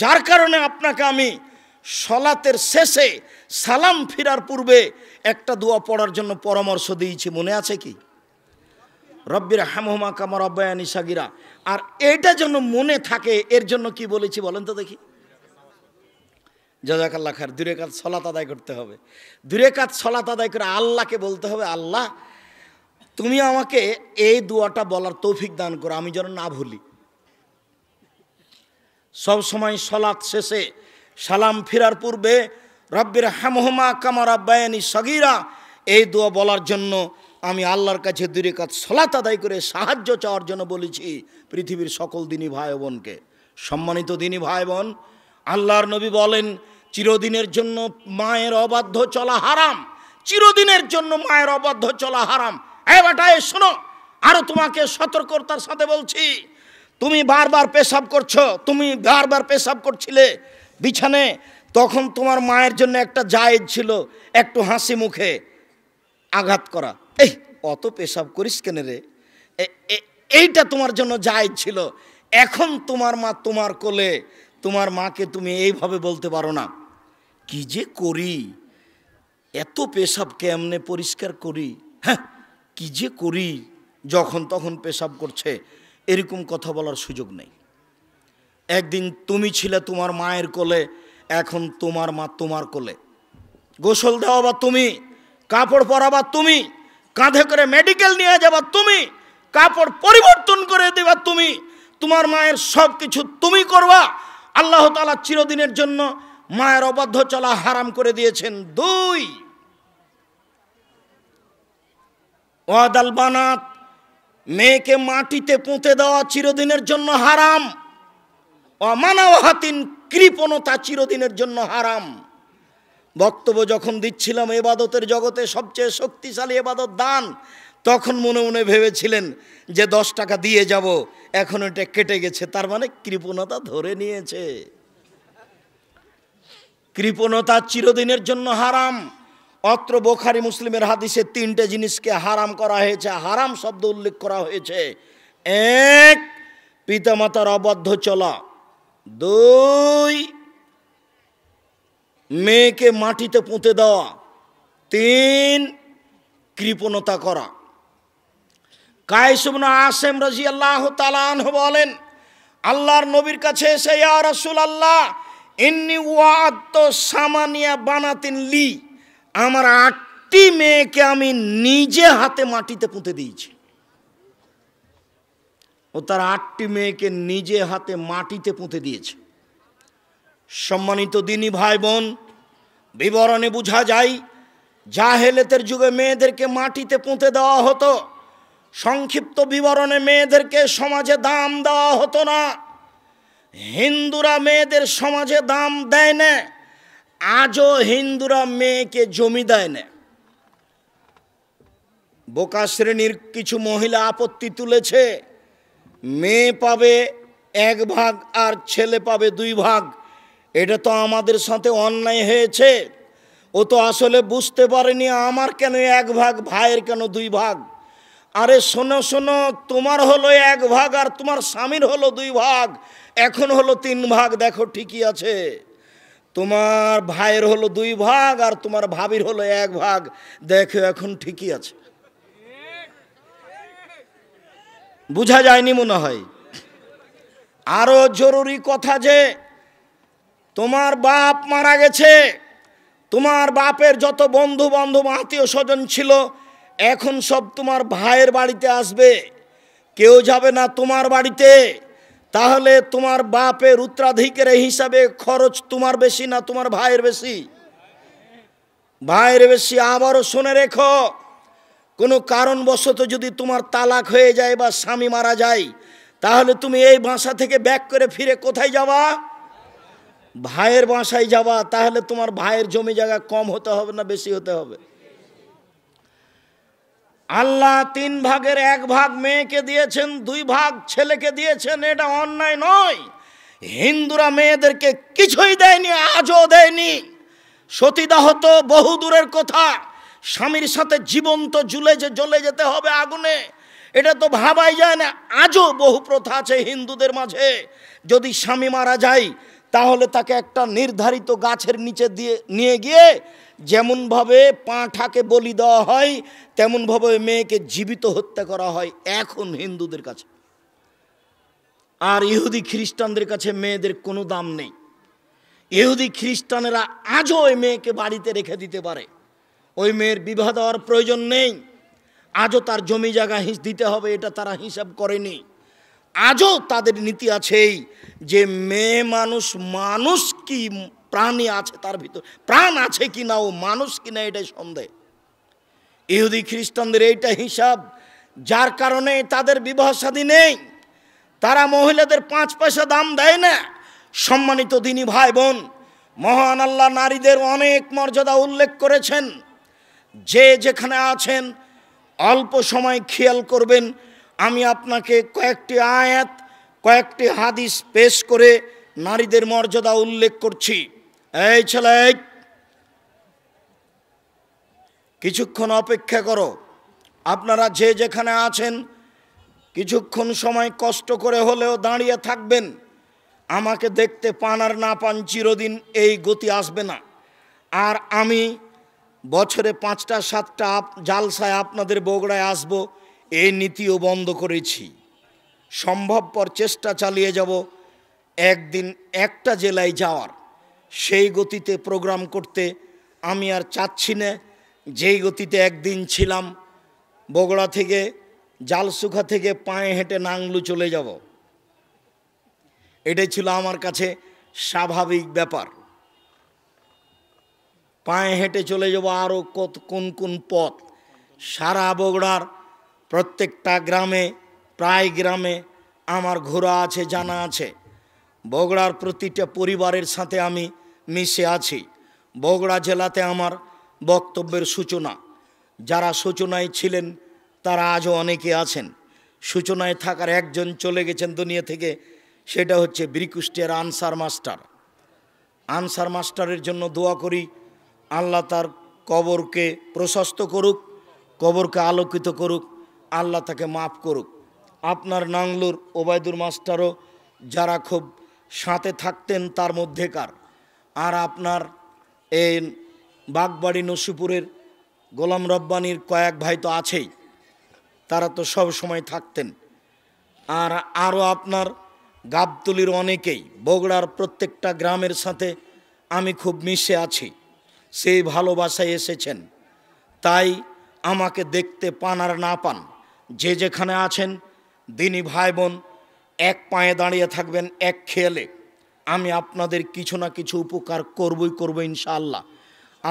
যার কারণে আপনাকে আমি সলাতের শেষে সালাম ফিরার পূর্বে একটা দোয়া পড়ার জন্য পরামর্শ দিয়েছি, মনে আছে কি? রব্বির হামহুমা কামা রাব্বায়ানি সাগীরা। আর এইটা যেন মনে থাকে, এর জন্য কি বলেছি বলেন তো দেখি? জাযাকাল্লাহ খায়ের। 2 রাকাত সালাত আদায় করতে হবে। 2 রাকাত সালাত আদায় করে আল্লাহকে বলতে হবে, আল্লাহ তুমি আমাকে এই দোয়াটা বলার তৌফিক দান করো, আমি যেন না ভুলি। সব সময় সালাত শেষে সালাম ফিরার পূর্বে রব্বির হামহুমা কামা রাব্বায়ানি সাগীরা এই দোয়া বলার জন্য আমি আল্লাহর কাছে 2 রাকাত সালাত আদায় করে সাহায্য চাওয়ার জন্য বলেছি পৃথিবীর সকল দিনী ভাই বোনকে। সম্মানিত দিনী ভাই বোন, আল্লাহর নবী বলেন, চিরদিনের জন্য মায়ের অবাধ্য চলা হারাম, চিরদিনের জন্য মায়ের অবাধ্য চলা হারাম। এই বেটা শোনো, আরো তোমাকে সতর্কতার সাথে বলছি, তুমি বারবার পেশাব করছো, তুমি বারবার পেশাব করছিলে বিছানে, তখন তোমার মায়ের জন্য একটা জায়েজ ছিল একটু হাসি মুখে আঘাত করা, এই অত পেশাব করিস কেন রে, এইটা তোমার জন্য জায়েজ ছিল। এখন তোমার মা তোমার কোলে, তোমার মাকে তুমি এইভাবে বলতে পারো না, কি যে করি, এত পেশাব কেমনে পরিষ্কার করি, হ্যাঁ কি যে করি, যখন তখন পেশাব করছে, এরকম কথা বলার সুযোগ নেই। একদিন তুমি ছিলে তোমার মায়ের কোলে, এখন তোমার মা তোমার কোলে, গোসল দেওয়া বা তুমি, কাপড় পরাবা তুমি, কাঁধে করে মেডিকেল নিয়ে যাবা তুমি, কাপড় পরিবর্তন করে দেবা তুমি, তোমার মায়ের সব কিছু তুমি করবা। আল্লাহ তাআলা চিরদিনের জন্য মায়ের অবাধ্য চলা হারাম করে দিয়েছেন। 2 ওয়াদাল বানাত, মেয়েকে মাটিতে পুঁতে দেওয়া চিরদিনের জন্য হারাম। অমানাওয়াহাতিন, কৃপণতা চিরদিনের জন্য হারাম। বক্তব্য যখন দিচ্ছিলাম ইবাদতের জগতে সবচেয়ে শক্তিশালী ইবাদত দান, তখন মনে মনে ভেবেছিলেন যে 10 টাকা দিয়ে যাব, এখন এটা কেটে গেছে, তার মানে কৃপণতা ধরে নিয়েছে। কৃপণতা চিরদিনের জন্য হারাম। অত্র বুখারী মুসলিমের হাদিসে 3টে জিনিসকে হারাম করা হয়েছে, হারাম শব্দ উল্লেখ করা হয়েছে। 1 পিতামাতার অবাধ্য চলা, 2 মেয়েকে মাটিতে পুঁতে দেওয়া, 3 কৃপণতা করা। কায়েস ইবনে আসিম রাদিয়াল্লাহু তাআলা আনহু বলেন, আল্লাহর নবীর কাছে এসে, ইয়া রাসূলুল্লাহ ইন্নী ওয়াআদতু সামানিয়া বানাতিন লি, আমার 8টি মেয়েকে আমি নিজে হাতে মাটিতে পুঁতে দিয়েছি। ও তার 8টি মেয়েকে নিজে হাতে মাটিতে পুঁতে দিয়েছে। সম্মানিত দিনী ভাই বোন, বিবরণে বোঝা যায় জাহেলিয়াতের যুগে মেয়েদেরকে মাটিতে পুঁতে দেওয়া হতো। সংক্ষিপ্ত বিবরণে মেয়েদেরকে সমাজে দাম দেওয়া হতো না। হিন্দুরা মেয়েদের সমাজে দাম দেয় না। আজও হিন্দুরা মেয়েকে জমি দেয় না। বোকা শ্রেণীর কিছু মহিলা আপত্তি তুলেছে, মেয়ে পাবে 1 ভাগ আর ছেলে পাবে 2 ভাগ। এটা তো আমাদের সাথে অন্যায় হয়েছে। ও তো আসলে বুঝতে পারেনি আমার কেন 1 ভাগ, ভাইয়ের কেন 2 ভাগ। আরে শোনো শোনো, তোমার হলো 1 ভাগ আর তোমার স্বামীর হলো 2 ভাগ, এখন হলো 3 ভাগ। দেখো ঠিকই আছে, তোমার ভাইয়ের হলো 2 ভাগ আর তোমার ভাবির হলো 1 ভাগ। দেখো এখন ঠিকই আছে। বুঝা যায়নি মনে হয়। আরো জরুরি কথা যে তোমার বাপ মারা গেছে, তোমার বাপের যত বন্ধু বান্ধব আত্মীয় স্বজন ছিল এখন সব তোমার ভাইয়ের বাড়িতে আসবে, কেউ যাবে না তোমার বাড়িতে। তাহলে তোমার বাপের উত্তরাধিকারের হিসাবে খরচ তোমার বেশি না তোমার ভাইয়ের বেশি? ভাইয়ের বেশি। আবারও শুনে রেখো, কোনো কারণবশত যদি তোমার তালাক হয়ে যায় বা স্বামী মারা যায়, তাহলে তুমি এই বাসা থেকে ব্যাক করে ফিরে কোথায় যাবা? ভাইয়ের বাসায় যাবা। তাহলে তোমার ভাইয়ের জমি জায়গা কম হতে হবে না বেশি হতে হবে? আল্লাহ 3 ভাগের 1 ভাগ মেয়েকে দিয়েছেন, 2 ভাগ ছেলেকে দিয়েছেন। এটা অন্যায় নয়। হিন্দুরা মেয়েদেরকে কিছুই দেয়নি, আজও দেয়নি। সতীদাহ তো বহু দূরের কথা, স্বামীর সাথে জীবন্ত জ্বলে যেতে হবে আগুনে, এটা তো ভাবাই যায় না। আজও বহু প্রথা আছে হিন্দুদের মাঝে। যদি স্বামী মারা যায় তাহলে তাকে একটা নির্ধারিত গাছের নিচে নিয়ে গিয়ে যেমনভাবে পাঁঠাকে বলি দেওয়া হয় তেমনভাবে মেয়েকে জীবিত হত্যা করা হয় এখন হিন্দুদের কাছে। আর ইহুদি খ্রিস্টানদের কাছে মেয়েদের কোনো দাম নেই। ইহুদি খ্রিস্টানেরা আজও ওই মেয়েকে বাড়িতে রেখে দিতে পারে, ওই মেয়ের বিবাহ দেওয়ার প্রয়োজন নেই। আজও তার জমি জায়গা দিতে হবে, এটা তারা হিসাব করেনি। আজও তাদের নীতি আছেই যে মেয়ে মানুষ কি প্রাণী আছে, তার ভিতর প্রাণ আছে কি না, ও মানুষ কি না এটাই সন্দেহ। ইহুদি খ্রিস্টানদের এইটা হিসাব, যার কারণে তাদের বিবাহ শাদী নেই। তারা মহিলাদের 5 পয়সা দাম দেয় না। সম্মানিত দিনী ভাই বোন, মহান আল্লাহ নারীদের অনেক মর্যাদা উল্লেখ করেছেন। যে যেখানে আছেন অল্প সময় খেয়াল করবেন। আমি আপনাকে কয়েকটি আয়াত, কয়েকটি হাদিস পেশ করে নারীদের মর্যাদা উল্লেখ করছি। এই ছেলে, কিছুক্ষণ অপেক্ষা করো। আপনারা যে যেখানে আছেন কিছুক্ষণ সময় কষ্ট করে হলেও দাঁড়িয়ে থাকবেন। আমাকে দেখতে পান আর না পান, চিরদিন এই গতি আসবে না। আর আমি বছরে 5টা 7টা জালসায় আপনাদের বগুড়ায় আসব, এই নীতিও বন্ধ করেছি। সম্ভবপর চেষ্টা চালিয়ে যাব একদিন একটা জেলায় যাওয়ার। সেই গতিতে প্রোগ্রাম করতে আমি আর চাচ্ছি না। যেই গতিতে একদিন ছিলাম, বগুড়া থেকে জালসুখা থেকে পায়ে হেঁটে নাংলু চলে যাব, এটাই ছিল আমার কাছে স্বাভাবিক ব্যাপার। পায়ে হেঁটে চলে যাব আরও কোন কোন পথ। সারা বগুড়ার প্রত্যেকটা গ্রামে, প্রায় গ্রামে আমার ঘোরা আছে, জানা আছে। বগুড়ার প্রতিটা পরিবারের সাথে আমি মিশে আছি। বগুড়া জেলাতে আমার বক্তব্যের সূচনা। যারা সূচনায় ছিলেন তারা আজও অনেকে আছেন। সূচনায় থাকার একজন চলে গেছেন দুনিয়া থেকে, সেটা হচ্ছে বীরকুষ্টিয়ার আনসার মাস্টার। আনসার মাস্টারের জন্য দোয়া করি, আল্লাহ তার কবরকে প্রশস্ত করুক, কবরকে আলোকিত করুক, আল্লাহ তাকে মাফ করুক। আপনার নাংলুর ওবায়দুর মাস্টারও যারা খুব সাথে থাকতেন তার মধ্যেকার। আর আপনার এই বাগবাড়ি নসিপুরের গোলাম রব্বানির কয়েক ভাই তো আছেই, তারা তো সব সময় থাকতেন। আর আরও আপনার গাবতলির অনেকেই, বগুড়ার প্রত্যেকটা গ্রামের সাথে আমি খুব মিশে আছি। সেই ভালোবাসায় এসেছেন। তাই আমাকে দেখতে পান আর না পান, যে যেখানে আছেন দিনী ভাই বোন, এক পায়ে দাঁড়িয়ে থাকবেন এক খেয়ালে। আমি আপনাদের কিছু না কিছু উপকার করবই করব ইনশাআল্লাহ।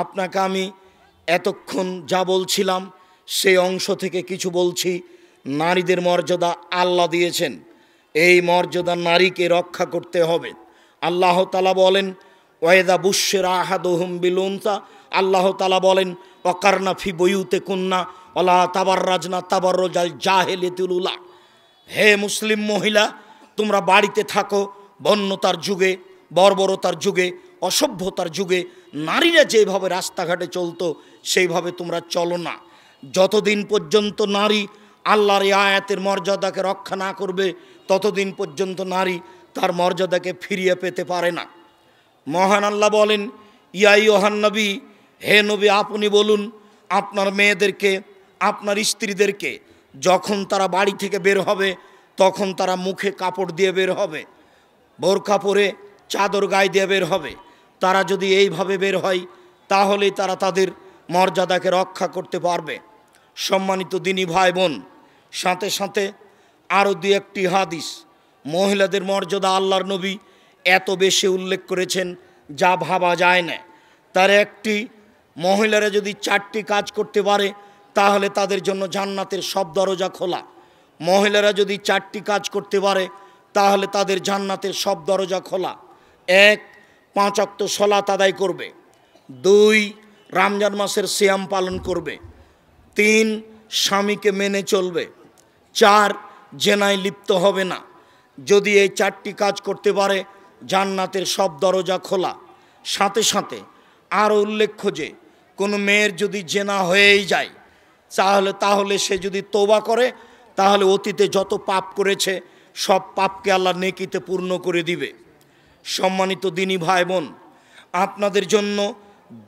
আপনাকে আমি এতক্ষণ যা বলছিলাম সেই অংশ থেকে কিছু বলছি। নারীদের মর্যাদা আল্লাহ দিয়েছেন, এই মর্যাদা নারীকে রক্ষা করতে হবে। আল্লাহ তাআলা বলেন ওয়াইদা বুশশিরা আহাদুহুম বিল উনসা, আল্লাহ তাআলা বলেন ওয়াকারনা ফি বুয়ুতিকুন্না ওয়ালা তাবাররাজনা তাবাররুজাল জাহিলিয়াতিল উলা। হে মুসলিম মহিলা, তোমরা বাড়িতে থাকো। বন্যতার যুগে, বর্বরতার যুগে, অসভ্যতার যুগে নারীরা যেভাবে রাস্তাঘাটে চলতো সেইভাবে তোমরা চলো না। যতদিন পর্যন্ত নারী আল্লাহর এই আয়াতের মর্যাদাকে রক্ষা না করবে ততদিন পর্যন্ত নারী তার মর্যাদাকে ফিরিয়ে পেতে পারে না। মহান আল্লাহ বলেন ইয়া আইয়ুহান নবী, হে নবী আপনি বলুন আপনার মেয়েদেরকে, আপনার স্ত্রীদেরকে, যখন তারা বাড়ি থেকে বের হবে তখন তারা মুখে কাপড় দিয়ে বের হবে, বোরকা পরে চাদর গায়ে দিয়ে বের হবে। তারা যদি এইভাবে বের হয় তাহলেই তারা তাদের মর্যাদাকে রক্ষা করতে পারবে। সম্মানিত দিনী ভাই বোন, সাথে সাথে আরও দু একটি হাদিস মহিলাদের মর্যাদা আল্লাহর নবী এত বেশি উল্লেখ করেছেন যা ভাবা যায় না। তার একটি, মহিলারা যদি 4টি কাজ করতে পারে তাহলে তাদের জন্য জান্নাতের সব দরজা খোলা। মহিলারা যদি 4টি কাজ করতে পারে তাহলে তাদের জান্নাতের সব দরজা খোলা। 1, 5 ওয়াক্ত সালাত আদায় করবে। 2, রমজান মাসের সিয়াম পালন করবে। 3, স্বামীকে মেনে চলবে। 4, জেনায় লিপ্ত হবে না। যদি এই 4টি কাজ করতে পারে জান্নাতের সব দরজা খোলা। সাথে সাথে আরও উল্লেখ্য যে কোনো মেয়ের যদি জেনা হয়েই যায় তাহলে সে যদি তওবা করে তাহলে অতীতে যত পাপ করেছে সব পাপকে আল্লাহ নেকিতে পূর্ণ করে দিবে। সম্মানিত দিনী ভাই বোন, আপনাদের জন্য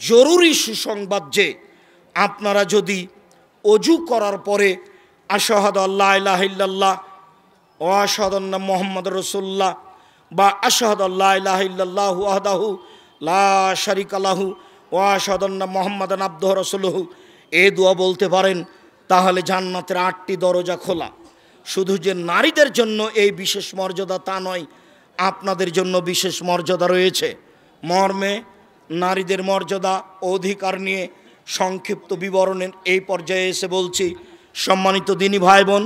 জরুরি সুসংবাদ যে আপনারা যদি অজু করার পরে আশহাদু আল্লা ইলাহা ইল্লাল্লাহ ওয়া আশহাদু আন্না মুহাম্মাদুর রাসূলুল্লাহ বা আশহাদু আল্লা ইলাহা ইল্লাল্লাহু ওয়াহদাহু লা শারীকা লাহু ওয়া আশহাদু আন্না মুহাম্মাদান আবদুহু রাসূলুহু এই দোয়া বলতে পারেন তাহলে জান্নাতের 8টি দরজা খোলা। শুধু যে নারীদের জন্য এই বিশেষ মর্যাদা তা নয়, আপনাদের জন্য বিশেষ মর্যাদা রয়েছে। মর্মে নারীদের মর্যাদা অধিকার নিয়ে সংক্ষিপ্ত বিবরণের এই পর্যায়ে এসে বলছি। সম্মানিত দিনী ভাই বোন,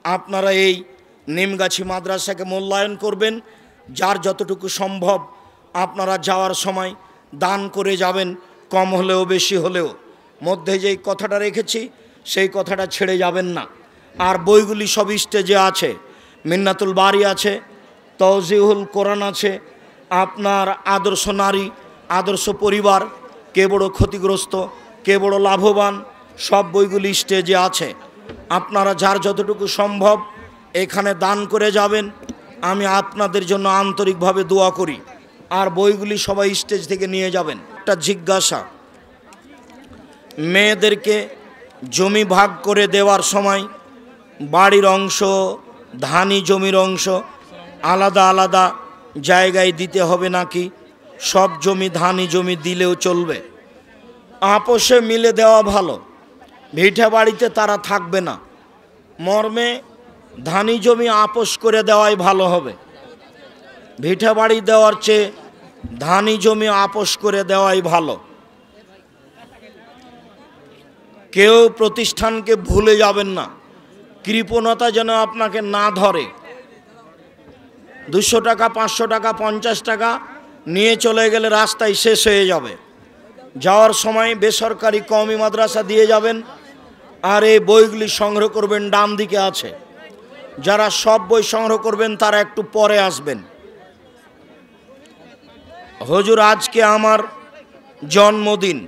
আপনারা এই নিমগাছি মাদ্রাসাকে মূল্যায়ন করবেন। যার যতটুকু সম্ভব আপনারা যাওয়ার সময় দান করে যাবেন, কম হলেও বেশি হলেও। মধ্যে যেই কথাটা রেখেছি সেই কথাটা ছেড়ে যাবেন না। আর বইগুলি সব স্টেজে আছে, মিন্নাতুল বারি আছে, তাওজিহুল কোরআন আছে, আপনার আদর্শ নারী, আদর্শ পরিবার, কে বড় ক্ষতিগ্রস্ত, কে বড় লাভবান, সব বইগুলি স্টেজে আছে। আপনারা যার যতটুকু সম্ভব এখানে দান করে যাবেন। আমি আপনাদের জন্য আন্তরিকভাবে দোয়া করি। আর বইগুলি সবাই স্টেজ থেকে নিয়ে যাবেন। একটা জিজ্ঞাসা, মেয়েদেরকে জমি ভাগ করে দেওয়ার সময় বাড়ির অংশ, ধানি জমির অংশ আলাদা আলাদা জায়গায় দিতে হবে নাকি সব জমি ধানি জমি দিলেও চলবে? আপোষে মিলে দেওয়া ভালো। ভিটে বাড়িতে তারা থাকবে না, মর্মে ধানি জমি আপোষ করে দেওয়াই ভালো হবে। ভিটে বাড়ি দেওয়ার চেয়ে ধানি জমি আপোষ করে দেওয়াই ভালো। কেউ প্রতিষ্ঠানকে ভুলে যাবেন না, কৃপণতা যেন আপনাকে না ধরে। 200 টাকা, 500 টাকা, 50 টাকা নিয়ে চলে গেলে রাস্তায় শেষ হয়ে যাবে। যাওয়ার সময় বেসরকারি কওমি মাদ্রাসা দিয়ে যাবেন। আর এই বইগুলি সংগ্রহ করবেন, ডান দিকে আছে। যারা সব বই সংগ্রহ করবেন তারা একটু পরে আসবেন। হুজুর আজকে আমার জন্মদিন,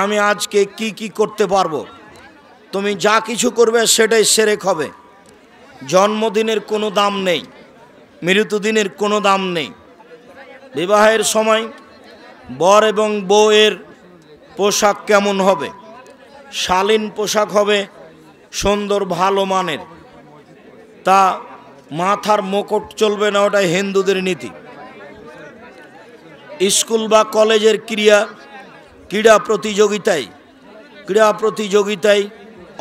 আমি আজকে কি কি করতে পারবো? তুমি যা কিছু করবে সেটাই শিরক হবে। জন্মদিনের কোনো দাম নেই, মৃত্যুদিনের কোনো দাম নেই। বিবাহের সময় বর এবং বউয়ের পোশাক কেমন হবে? শালীন পোশাক হবে, সুন্দর ভালো মানের। তা মাথার মুকুট চলবে না, ওটা হিন্দুদের নীতি। স্কুল বা কলেজের ক্রীড়া প্রতিযোগিতায়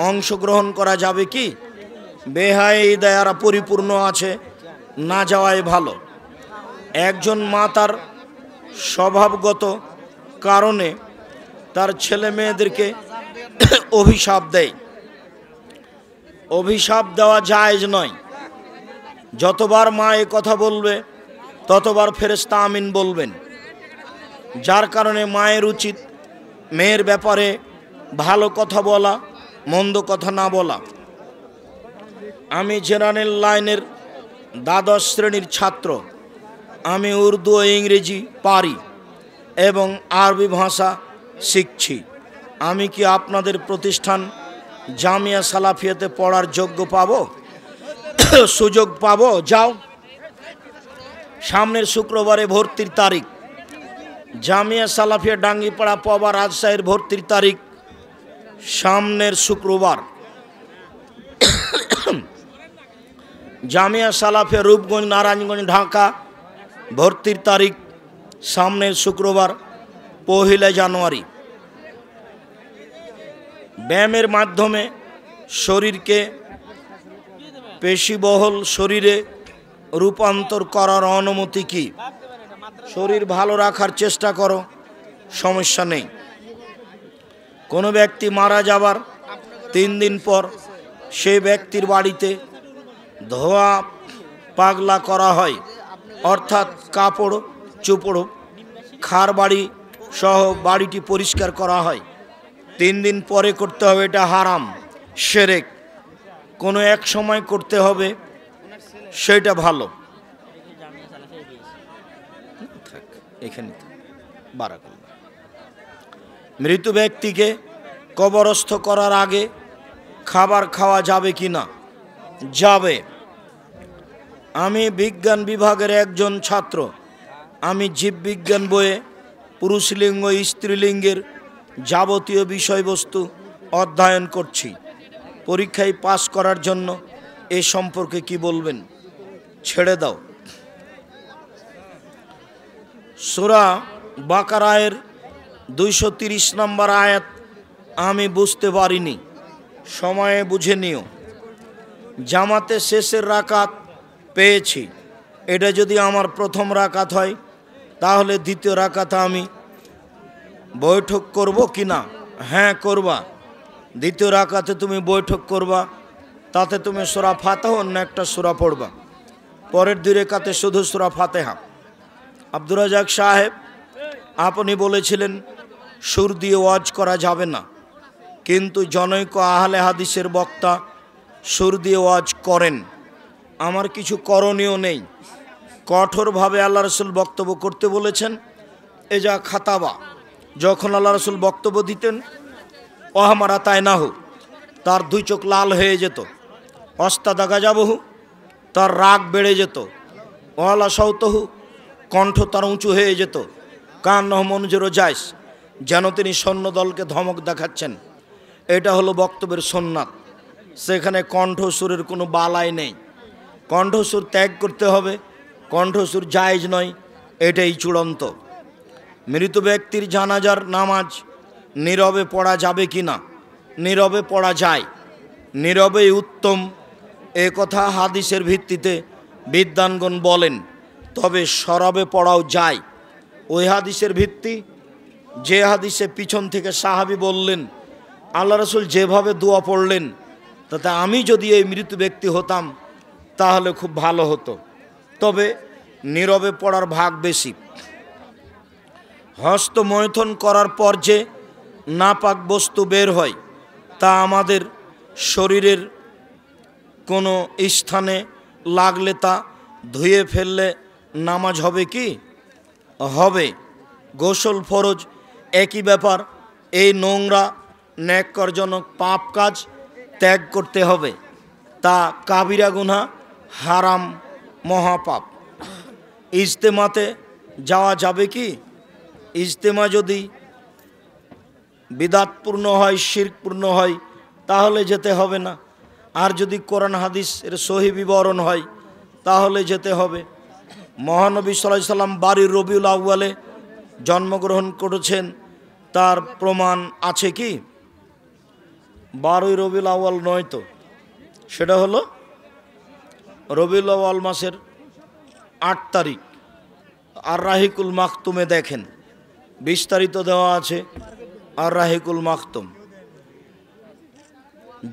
অংশগ্রহণ করা যাবে কি? বেহায়ারা পরিপূর্ণ আছে, না যাওয়াই ভালো। একজন মা তার স্বভাবগত কারণে তার ছেলে মেয়েদেরকে অভিশাপ দেয়। অভিশাপ দেওয়া জায়েজ নয়। যতবার মা এ কথা বলবে ততবার ফেরেশতা আমিন বলবেন। যার কারণে মায়ের উচিত মেয়ের ব্যাপারে ভালো কথা বলা, মন্দ কথা না বলা। আমি জেনারেল লাইনের দ্বাদশ শ্রেণীর ছাত্র। আমি উর্দু ও ইংরেজি পারি এবং আরবি ভাষা শিখছি। আমি কি আপনাদের প্রতিষ্ঠান জামিয়া সালাফিয়াতে পড়ার যোগ্য পাবো, সুযোগ পাবো? যাও, সামনের শুক্রবারে ভর্তির তারিখ। জামিয়া সালাফিয়া ডাঙ্গিপাড়া পবা রাজশাহীর ভর্তির তারিখ সামনের শুক্রবার। জামিয়া সালাফিয়া রূপগঞ্জ নারায়ণগঞ্জ ঢাকা ভর্তির তারিখ সামনের শুক্রবার 1 জানুয়ারি। ব্যায়ামের মাধ্যমে শরীরকে পেশিবহুল শরীরে রূপান্তর করার অনুমতি কি? শরীর ভালো রাখার চেষ্টা করো, সমস্যা নেই। কোনো ব্যক্তি মারা যাবার 3 দিন পর সেই ব্যক্তির বাড়িতে ধোয়া পাগলা করা হয়, অর্থাৎ কাপড় চোপড় খার বাড়ি সহ বাড়িটি পরিষ্কার করা হয়। 3 দিন পরে করতে হবে, এটা হারাম, শিরক। কোনো এক সময় করতে হবে, সেটা ভালো। এখানে বারাকাল্লাহ। মৃত ব্যক্তিকে কবরস্থ করার আগে খাবার খাওয়া যাবে কি না? যাবে। আমি বিজ্ঞান বিভাগের একজন ছাত্র। আমি জীববিজ্ঞান বইয়ে পুরুষলিঙ্গ স্ত্রীলিঙ্গের যাবতীয় বিষয়বস্তু অধ্যয়ন করছি। পরীক্ষায় পাস করার জন্য এ সম্পর্কে কি বলবেন? ছেড়ে দাও। সূরা বাকারায়ের 230 নম্বর আয়াত আমি বুঝতে পারিনি, সময়ে বুঝে নিও। জামাতে শেষের রাকাত পেয়েছি, এটা যদি আমার প্রথম রাকাত হয় তাহলে দ্বিতীয় রাকাতে আমি বৈঠক করব কি না? হ্যাঁ, করবা। দ্বিতীয় রাকাতে তুমি বৈঠক করবা, তাতে তুমি সূরা ফাতিহা অন্য একটা সূরা পড়বা। পরের 2 রাকাতে শুধু সূরা ফাতিহা। আব্দুর রাজ্জাক সাহেব, আপনি বলেছিলেন সুর দিয়ে ওয়াজ করা যাবে না, কিন্তু জনৈক আহলে হাদিসের বক্তা সুর দিয়ে ওয়াজ করেন। আমার কিছু করণীয় নেই। কঠোরভাবে আল্লাহ রসুল বক্তব্য করতে বলেছেন। এজা খাতাবা, যখন আল্লাহ রসুল বক্তব্য দিতেন, ওহামারা তাই না হু, তার 2 চোখ লাল হয়ে যেত। অস্তাদা গাজাবহু, তার রাগ বেড়ে যেত। ওয়ালা সৌতহু, কণ্ঠ তার উঁচু হয়ে যেত। কান মনুজেরও যাইস, যেন তিনি সৈন্যদলকে ধমক দেখাচ্ছেন। এটা হলো বক্তব্যের সুন্নাত। সেখানে কণ্ঠসুরের কোনো বালাই নেই। কণ্ঠসুর ত্যাগ করতে হবে, কণ্ঠসুর জায়েজ নয়, এটাই চূড়ান্ত। মৃত ব্যক্তির জানাজার নামাজ নীরবে পড়া যাবে কি না? নীরবে পড়া যায়, নীরবেই উত্তম। এ কথা হাদিসের ভিত্তিতে বিদ্বানগণ বলেন, তবে সরবে পড়াও যায়। ওই হাদিসের ভিত্তি, যে হাদিসে পিছন থেকে সাহাবী বললেন আল্লাহ রসুল যেভাবে দোয়া পড়লেন, তাতে আমি যদি এই মৃত ব্যক্তি হতাম তাহলে খুব ভালো হতো। তবে নীরবে পড়ার ভাগ বেশি। হস্তমৈথুন করার পর যে নাপাক বস্তু বের হয়, তা আমাদের শরীরের কোনো স্থানে লাগলে তা ধুয়ে ফেললে নামাজ হবে কি? হবে। গোসল ফরজ, একই ব্যাপার। এই নোংরা ন্যাক্কারজনক পাপ কাজ ত্যাগ করতে হবে, তা কাবিরা গুনাহ, হারাম, মহাপাপ। ইজতেমাতে যাওয়া যাবে কি? ইজতেমা যদি বিদাতপূর্ণ হয়, শিরকপূর্ণ হয়, তাহলে যেতে হবে না। আর যদি কোরআন হাদিস এর সহি বিবরণ হয় তাহলে যেতে হবে। মহানবী সাল্লাল্লাহু আলাইহি সাল্লাম বাড়ির রবিউল আউয়ালে জন্মগ্রহণ করেছেন, তার প্রমাণ আছে কি? 12 রবিউল আউয়াল নয় তো, সেটা হলো রবিউল আউয়াল মাসের 8 তারিখ। আর রাহিকুল মাকতুমে দেখেন, বিস্তারিত দেওয়া আছে। আর রাহিকুল মাখতুম।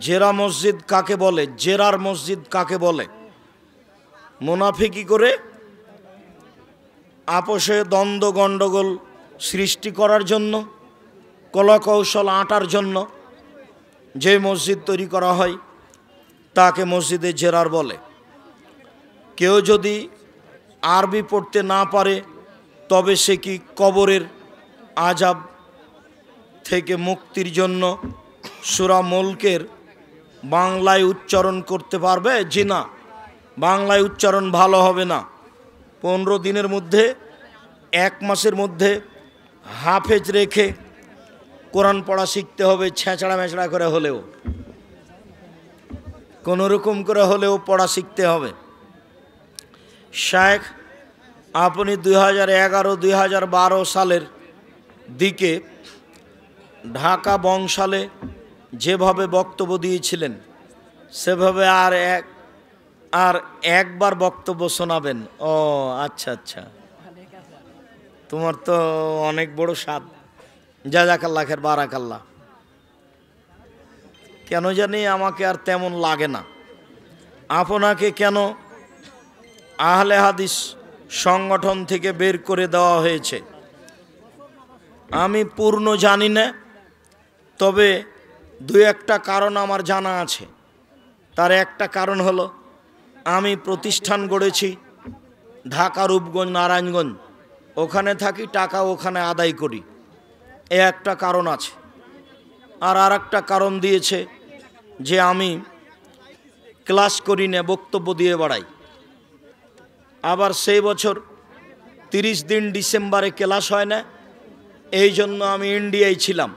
জেরা মসজিদ কাকে বলে? জেরার মসজিদ কাকে বলে? মুনাফিকি করে আপোষে দ্বন্দ্ব গণ্ডগোল সৃষ্টি করার জন্য, কলাকৌশল আঁটার জন্য যে মসজিদ তৈরি করা হয় তাকে মসজিদে জেরার বলে। কেউ যদি আরবি পড়তে না পারে তবে সে কি কবরের আযাব থেকে মুক্তির জন্য সূরা মুলকের বাংলায় উচ্চারণ করতে পারবে? জি না, বাংলায় উচ্চারণ ভালো হবে না। 15 দিনের মধ্যে, 1 মাসের মধ্যে হাফেজ রেখে কোরআন পড়া শিখতে হবে, ছেঁচড়া মেচড়া করে হলেও, কোনো রকম করে হলেও পড়া শিখতে হবে। শেখ, আপনি 2011-2012 সালের দিকে ঢাকা বংশালে যেভাবে বক্তব্য দিয়েছিলেন সেভাবে আর একবার বক্তব্য শোনাবেন। ও আচ্ছা আচ্ছা, তোমার তো অনেক বড় স্বাদ। জাযাকাল্লাহ খের, বারাকাল্লাহ। কেন জানি আমাকে আর তেমন লাগে না। আপনাকে কেন আহলে হাদিস সংগঠন থেকে বের করে দেওয়া হয়েছে আমি পূর্ণ জানি না, তবে 2-1টা কারণ আমার জানা আছে। তার একটা কারণ হলো আমি প্রতিষ্ঠান গড়েছি ঢাকা, রূপগঞ্জ, নারায়ণগঞ্জ, ওখানে থাকি, টাকা ওখানে আদায় করি, এ একটা কারণ আছে। আর একটা কারণ দিয়েছে যে আমি ক্লাস করি না, বক্তব্য দিয়ে বেড়াই। আবার সেই বছর 30 দিন ডিসেম্বরে ক্লাস হয় না, এই জন্য আমি ইন্ডিয়ায় ছিলাম,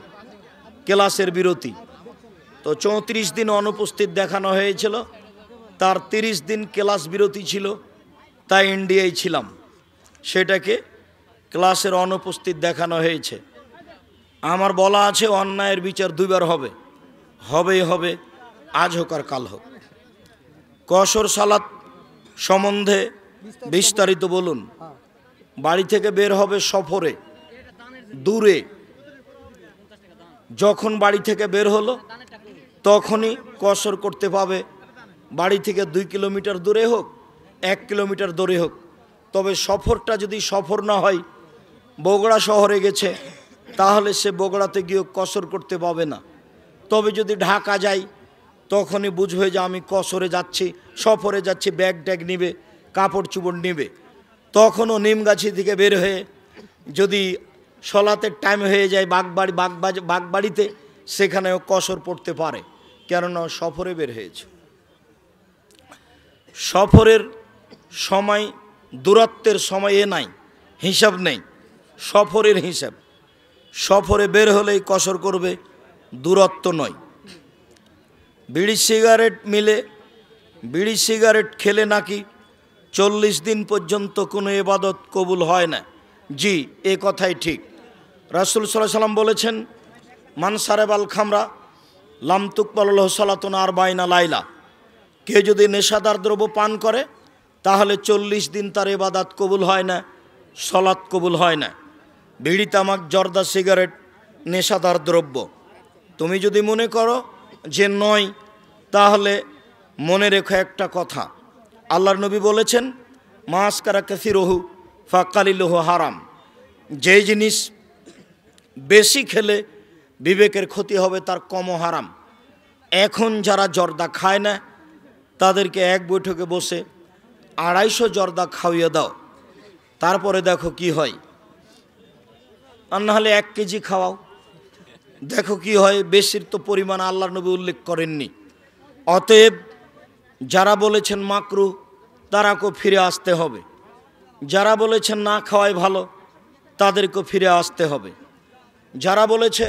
ক্লাসের বিরতি। তো 34 দিন অনুপস্থিত দেখানো হয়েছিল, তার 30 দিন ক্লাস বিরতি ছিল, তাই ইন্ডিয়ায় ছিলাম, সেটাকে ক্লাসের অনুপস্থিত দেখানো হয়েছে। আমার বলা আছে অন্যায়ের বিচার 2বার হবে, হবেই হবে, আজ হোক আর কাল হোক। কসর সালাত সম্বন্ধে বিস্তারিত বলুন। বাড়ি থেকে বের হবে সফরে, দূরে, যখন বাড়ি থেকে বের হলো তখনই কসর করতে পাবে। বাড়ি থেকে 2 কিলোমিটার দূরে হোক, 1 কিলোমিটার দূরে হোক, তবে সফরটা যদি সফর না হয়, বগুড়া শহরে গেছে, তাহলে সে বগুড়াতে গিয়ে কসর করতে পাবে না। তবে যদি ঢাকা যাই, তখনই বুঝবে যে আমি কসরে যাচ্ছি, সফরে যাচ্ছি, ব্যাগ ট্যাগ নিবে, কাপড় চুপড় নিবে। তখনও নিমগাছি থেকে বের হয়ে যদি সলাতের টাইম হয়ে যায় বাগবাড়িতে, সেখানেও কসর পড়তে পারে, কেননা সফরে বের হয়েছে। সফরের সময়, দূরত্বের সময় এ নাই, হিসাব নেই, সফরের হিসাব। সফরে বের হলেই কসর করবে, দূরত্ব নয়। বিড়ি সিগারেট খেলে নাকি 40 দিন পর্যন্ত কোনো ইবাদত কবুল হয় না। জি, এ কথাই ঠিক। রাসূল সাল্লাল্লাহু আলাইহি ওয়াসাল্লাম বলেছেন, মান সারাবাল খামরা লাম তুকবাল লাহু সালাতুন 40 লাইলা। কেউ যদি নেশাদার দ্রব্য পান করে তাহলে 40 দিন তার ইবাদত কবুল হয় না, সালাত কবুল হয় না। বিড়ি, তামাক, জর্দা, সিগারেট নেশাদার দ্রব্য। তুমি যদি মনে করো যে নয়, তাহলে মনে রেখো একটা কথা, আল্লাহর নবী বলেছেন, মাসকারা কাসিরহু ফাকালিলহু হারাম। যে জিনিস বেশি খেলে বিবেকের ক্ষতি হবে তার কমও হারাম। এখন যারা জর্দা খায় না তাদেরকে এক বৈঠকে বসে 250 জর্দা খাওয়িয়ে দাও, তারপরে দেখো কি হয়। আর নাহলে 1 কেজি খাওয়াও, দেখো কি হয়। বেশির তো পরিমাণ আল্লাহর নবী উল্লেখ করেননি। অতএব যারা বলেছেন মাকরুহ, তারাকেও ফিরে আসতে হবে। যারা বলেছেন না খাওয়াই ভালো, তাদেরকেও ফিরে আসতে হবে। যারা বলেছে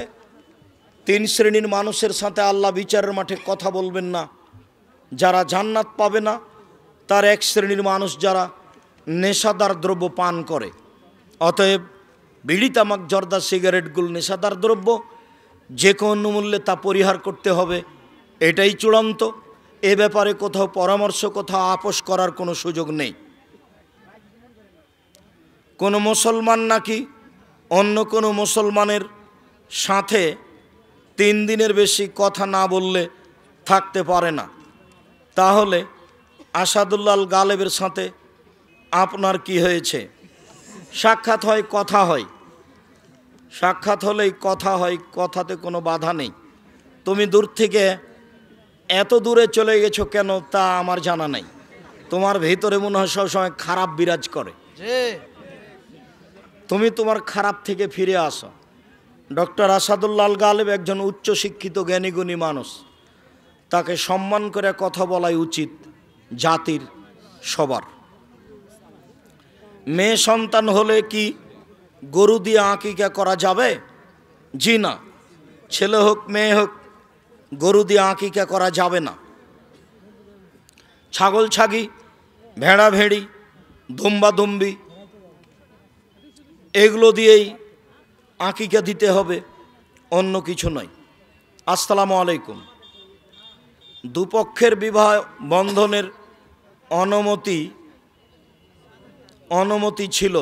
3 শ্রেণীর মানুষের সাথে আল্লাহ বিচারের মাঠে কথা বলবেন না, যারা জান্নাত পাবে না, তার 1 শ্রেণীর মানুষ যারা নেশাদার দ্রব্য পান করে। অতএব বিড়ি, তামাক, জর্দা, সিগারেটগুলো নেশাদার দ্রব্য, যে কোনো মূল্যে তা পরিহার করতে হবে, এটাই চূড়ান্ত। এ ব্যাপারে কোথাও পরামর্শ, কোথাও আপোষ করার কোনো সুযোগ নেই। কোনো মুসলমান নাকি অন্য কোনো মুসলমানের সাথে 3 দিনের বেশি কথা না বললে থাকতে পারে না, তাহলে আসাদুল্লাহ আল গালেবের সাথে আপনার কি হয়েছে? সাক্ষাৎ হয়, কথা হয়, সাক্ষাৎ হলেই কথা হয়, কথাতে কোনো বাধা নেই। তুমি দূর থেকে এত দূরে চলে গেছো কেন তা আমার জানা নাই। তোমার ভিতরে মনে হয় সবসময় খারাপ বিরাজ করে, তুমি তোমার খারাপ থেকে ফিরে আসো। ডক্টর আসাদুল্লাহ আল গালেব একজন উচ্চশিক্ষিত জ্ঞানীগুণী মানুষ, তাকে সম্মান করে কথা বলাই উচিত জাতির সবার। মেয়ে সন্তান হলে কি গরু দিয়ে আকিকা করা যাবে? জি না, ছেলে হোক মেয়ে হোক গরু দিয়ে আকিকা করা যাবে না। ছাগল ছাগি, ভেড়া ভেড়ি, দুম্বা দুম্বি এগুলো দিয়েই আকিকা দিতে হবে, অন্য কিছু নয়। আসসালামু আলাইকুম। দুপক্ষের বিবাহ বন্ধনের অনুমতি ছিল,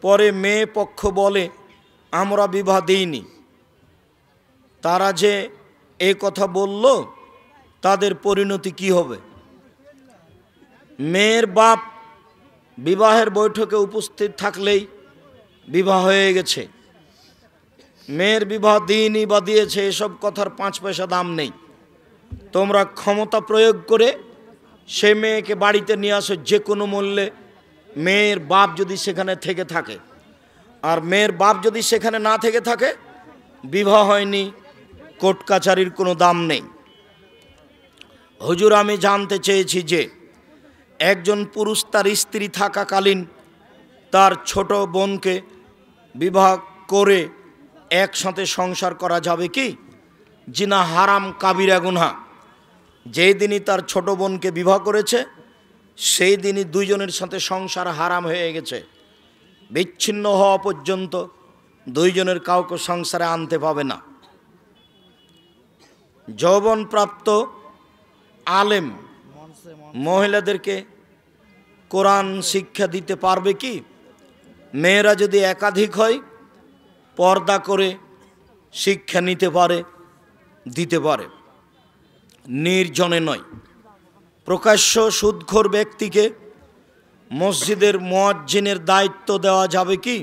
পরে মেয়ে পক্ষ বলে আমরা বিবাহ দিইনি। তারা যে এই কথা বলল, তাদের পরিণতি কি হবে? মেয়ের বাপ বিবাহের বৈঠকে উপস্থিত থাকলেই বিবাহ হয়ে গেছে। মেয়ের বিবাহ দিইনি বা দিয়েছে এসব কথার 5 পয়সা দাম নেই। তোমরা ক্ষমতা প্রয়োগ করে সে মেয়েকে বাড়িতে নিয়ে আসো যে কোনো মূল্যে, মেয়ের বাপ যদি সেখানে থেকে থাকে। আর মেয়ের বাপ যদি সেখানে না থেকে থাকে, বিবাহ হয়নি, কোর্ট কাছারির কোনো দাম নেই। হুজুর, আমি জানতে চেয়েছি যে একজন পুরুষ তার স্ত্রী থাকাকালীন তার ছোট বোনকে বিবাহ করে একসাথে সংসার করা যাবে কি? জিনা হারাম, কাবিরা গুনাহ। যেই দিনই তার ছোট বোনকে বিবাহ করেছে সেই দিনই দুইজনের সাথে সংসার হারাম হয়ে গেছে। বিচ্ছিন্ন হওয়া পর্যন্ত দুইজনের কাউকে সংসারে আনতে পাবে না। যৌবনপ্রাপ্ত আলেম মহিলাদেরকে কোরআন শিক্ষা দিতে পারবে কি? মেয়েরা যদি একাধিক হয়, পর্দা করে শিক্ষা নিতে পারে, দিতে পারে, নির্জনে নয়। প্রকাশ্য সুদখোর ব্যক্তিকে মসজিদের মুয়াজ্জিনের দায়িত্ব দেওয়া যাবে কি?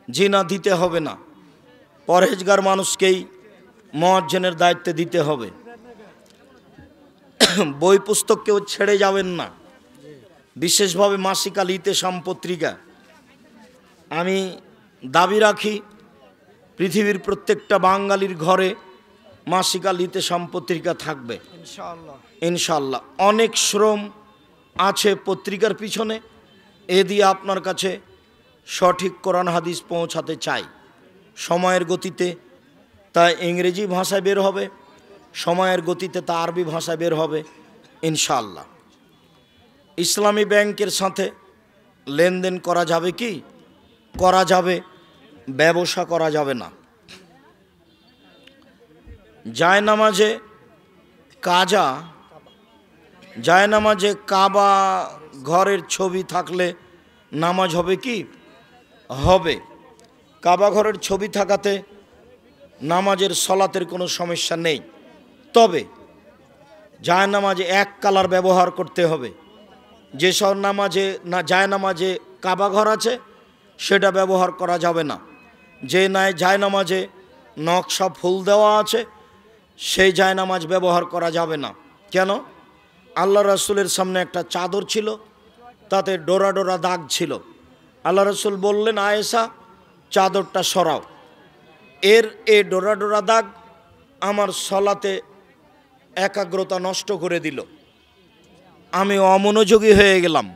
জি না, দিতে হবে না। পরহেজগার মানুষকেই মুয়াজ্জিনের দায়িত্ব দিতে হবে। বই পুস্তক কেউ ছেড়ে যাবেন না, বিশেষভাবে মাসিক আল ইতেশাম পত্রিকা। আমি দাবি রাখি পৃথিবীর প্রত্যেকটা বাঙালির ঘরে মাসিক আল ইতেশাম পত্রিকা থাকবে ইনশাআল্লাহ। অনেক শ্রম আছে পত্রিকার পিছনে, এ দিয়ে আপনার কাছে সঠিক কোরআন হাদিস পৌঁছাতে চাই। সময়ের গতিতে তা ইংরেজি ভাষায় বের হবে, সময়ের গতিতে তা আরবি ভাষায় বের হবে ইনশাআল্লাহ। ইসলামী ব্যাংকের সাথে লেনদেন করা যাবে কি? করা যাবে, ব্যবসা করা যাবে না। জায়নামাজে কাবা ঘরের ছবি থাকলে নামাজ হবে কি? হবে। কাবা ঘরের ছবি থাকাতে নামাজের সলাতের কোনো সমস্যা নেই। তবে জায়নামাজে এক কালার ব্যবহার করতে হবে। যেসব জায়নামাজে কাবা ঘর আছে সেটা ব্যবহার করা যাবে না। যে জায়নামাজে নকশা ফুল দেওয়া আছে সেই জায়নামাজ ব্যবহার করা যাবে না। কেন? আল্লাহ রাসূলের সামনে একটা চাদর ছিল, তাতে ডোরা ডোরা দাগ ছিল। আল্লাহ রাসূল বললেন, আয়েশা চাদরটা সরাও। এই ডোরা ডোরা দাগ আমার সলাতে একাগ্রতা নষ্ট করে দিল। আমি অমনোযোগী হয়ে গেলাম।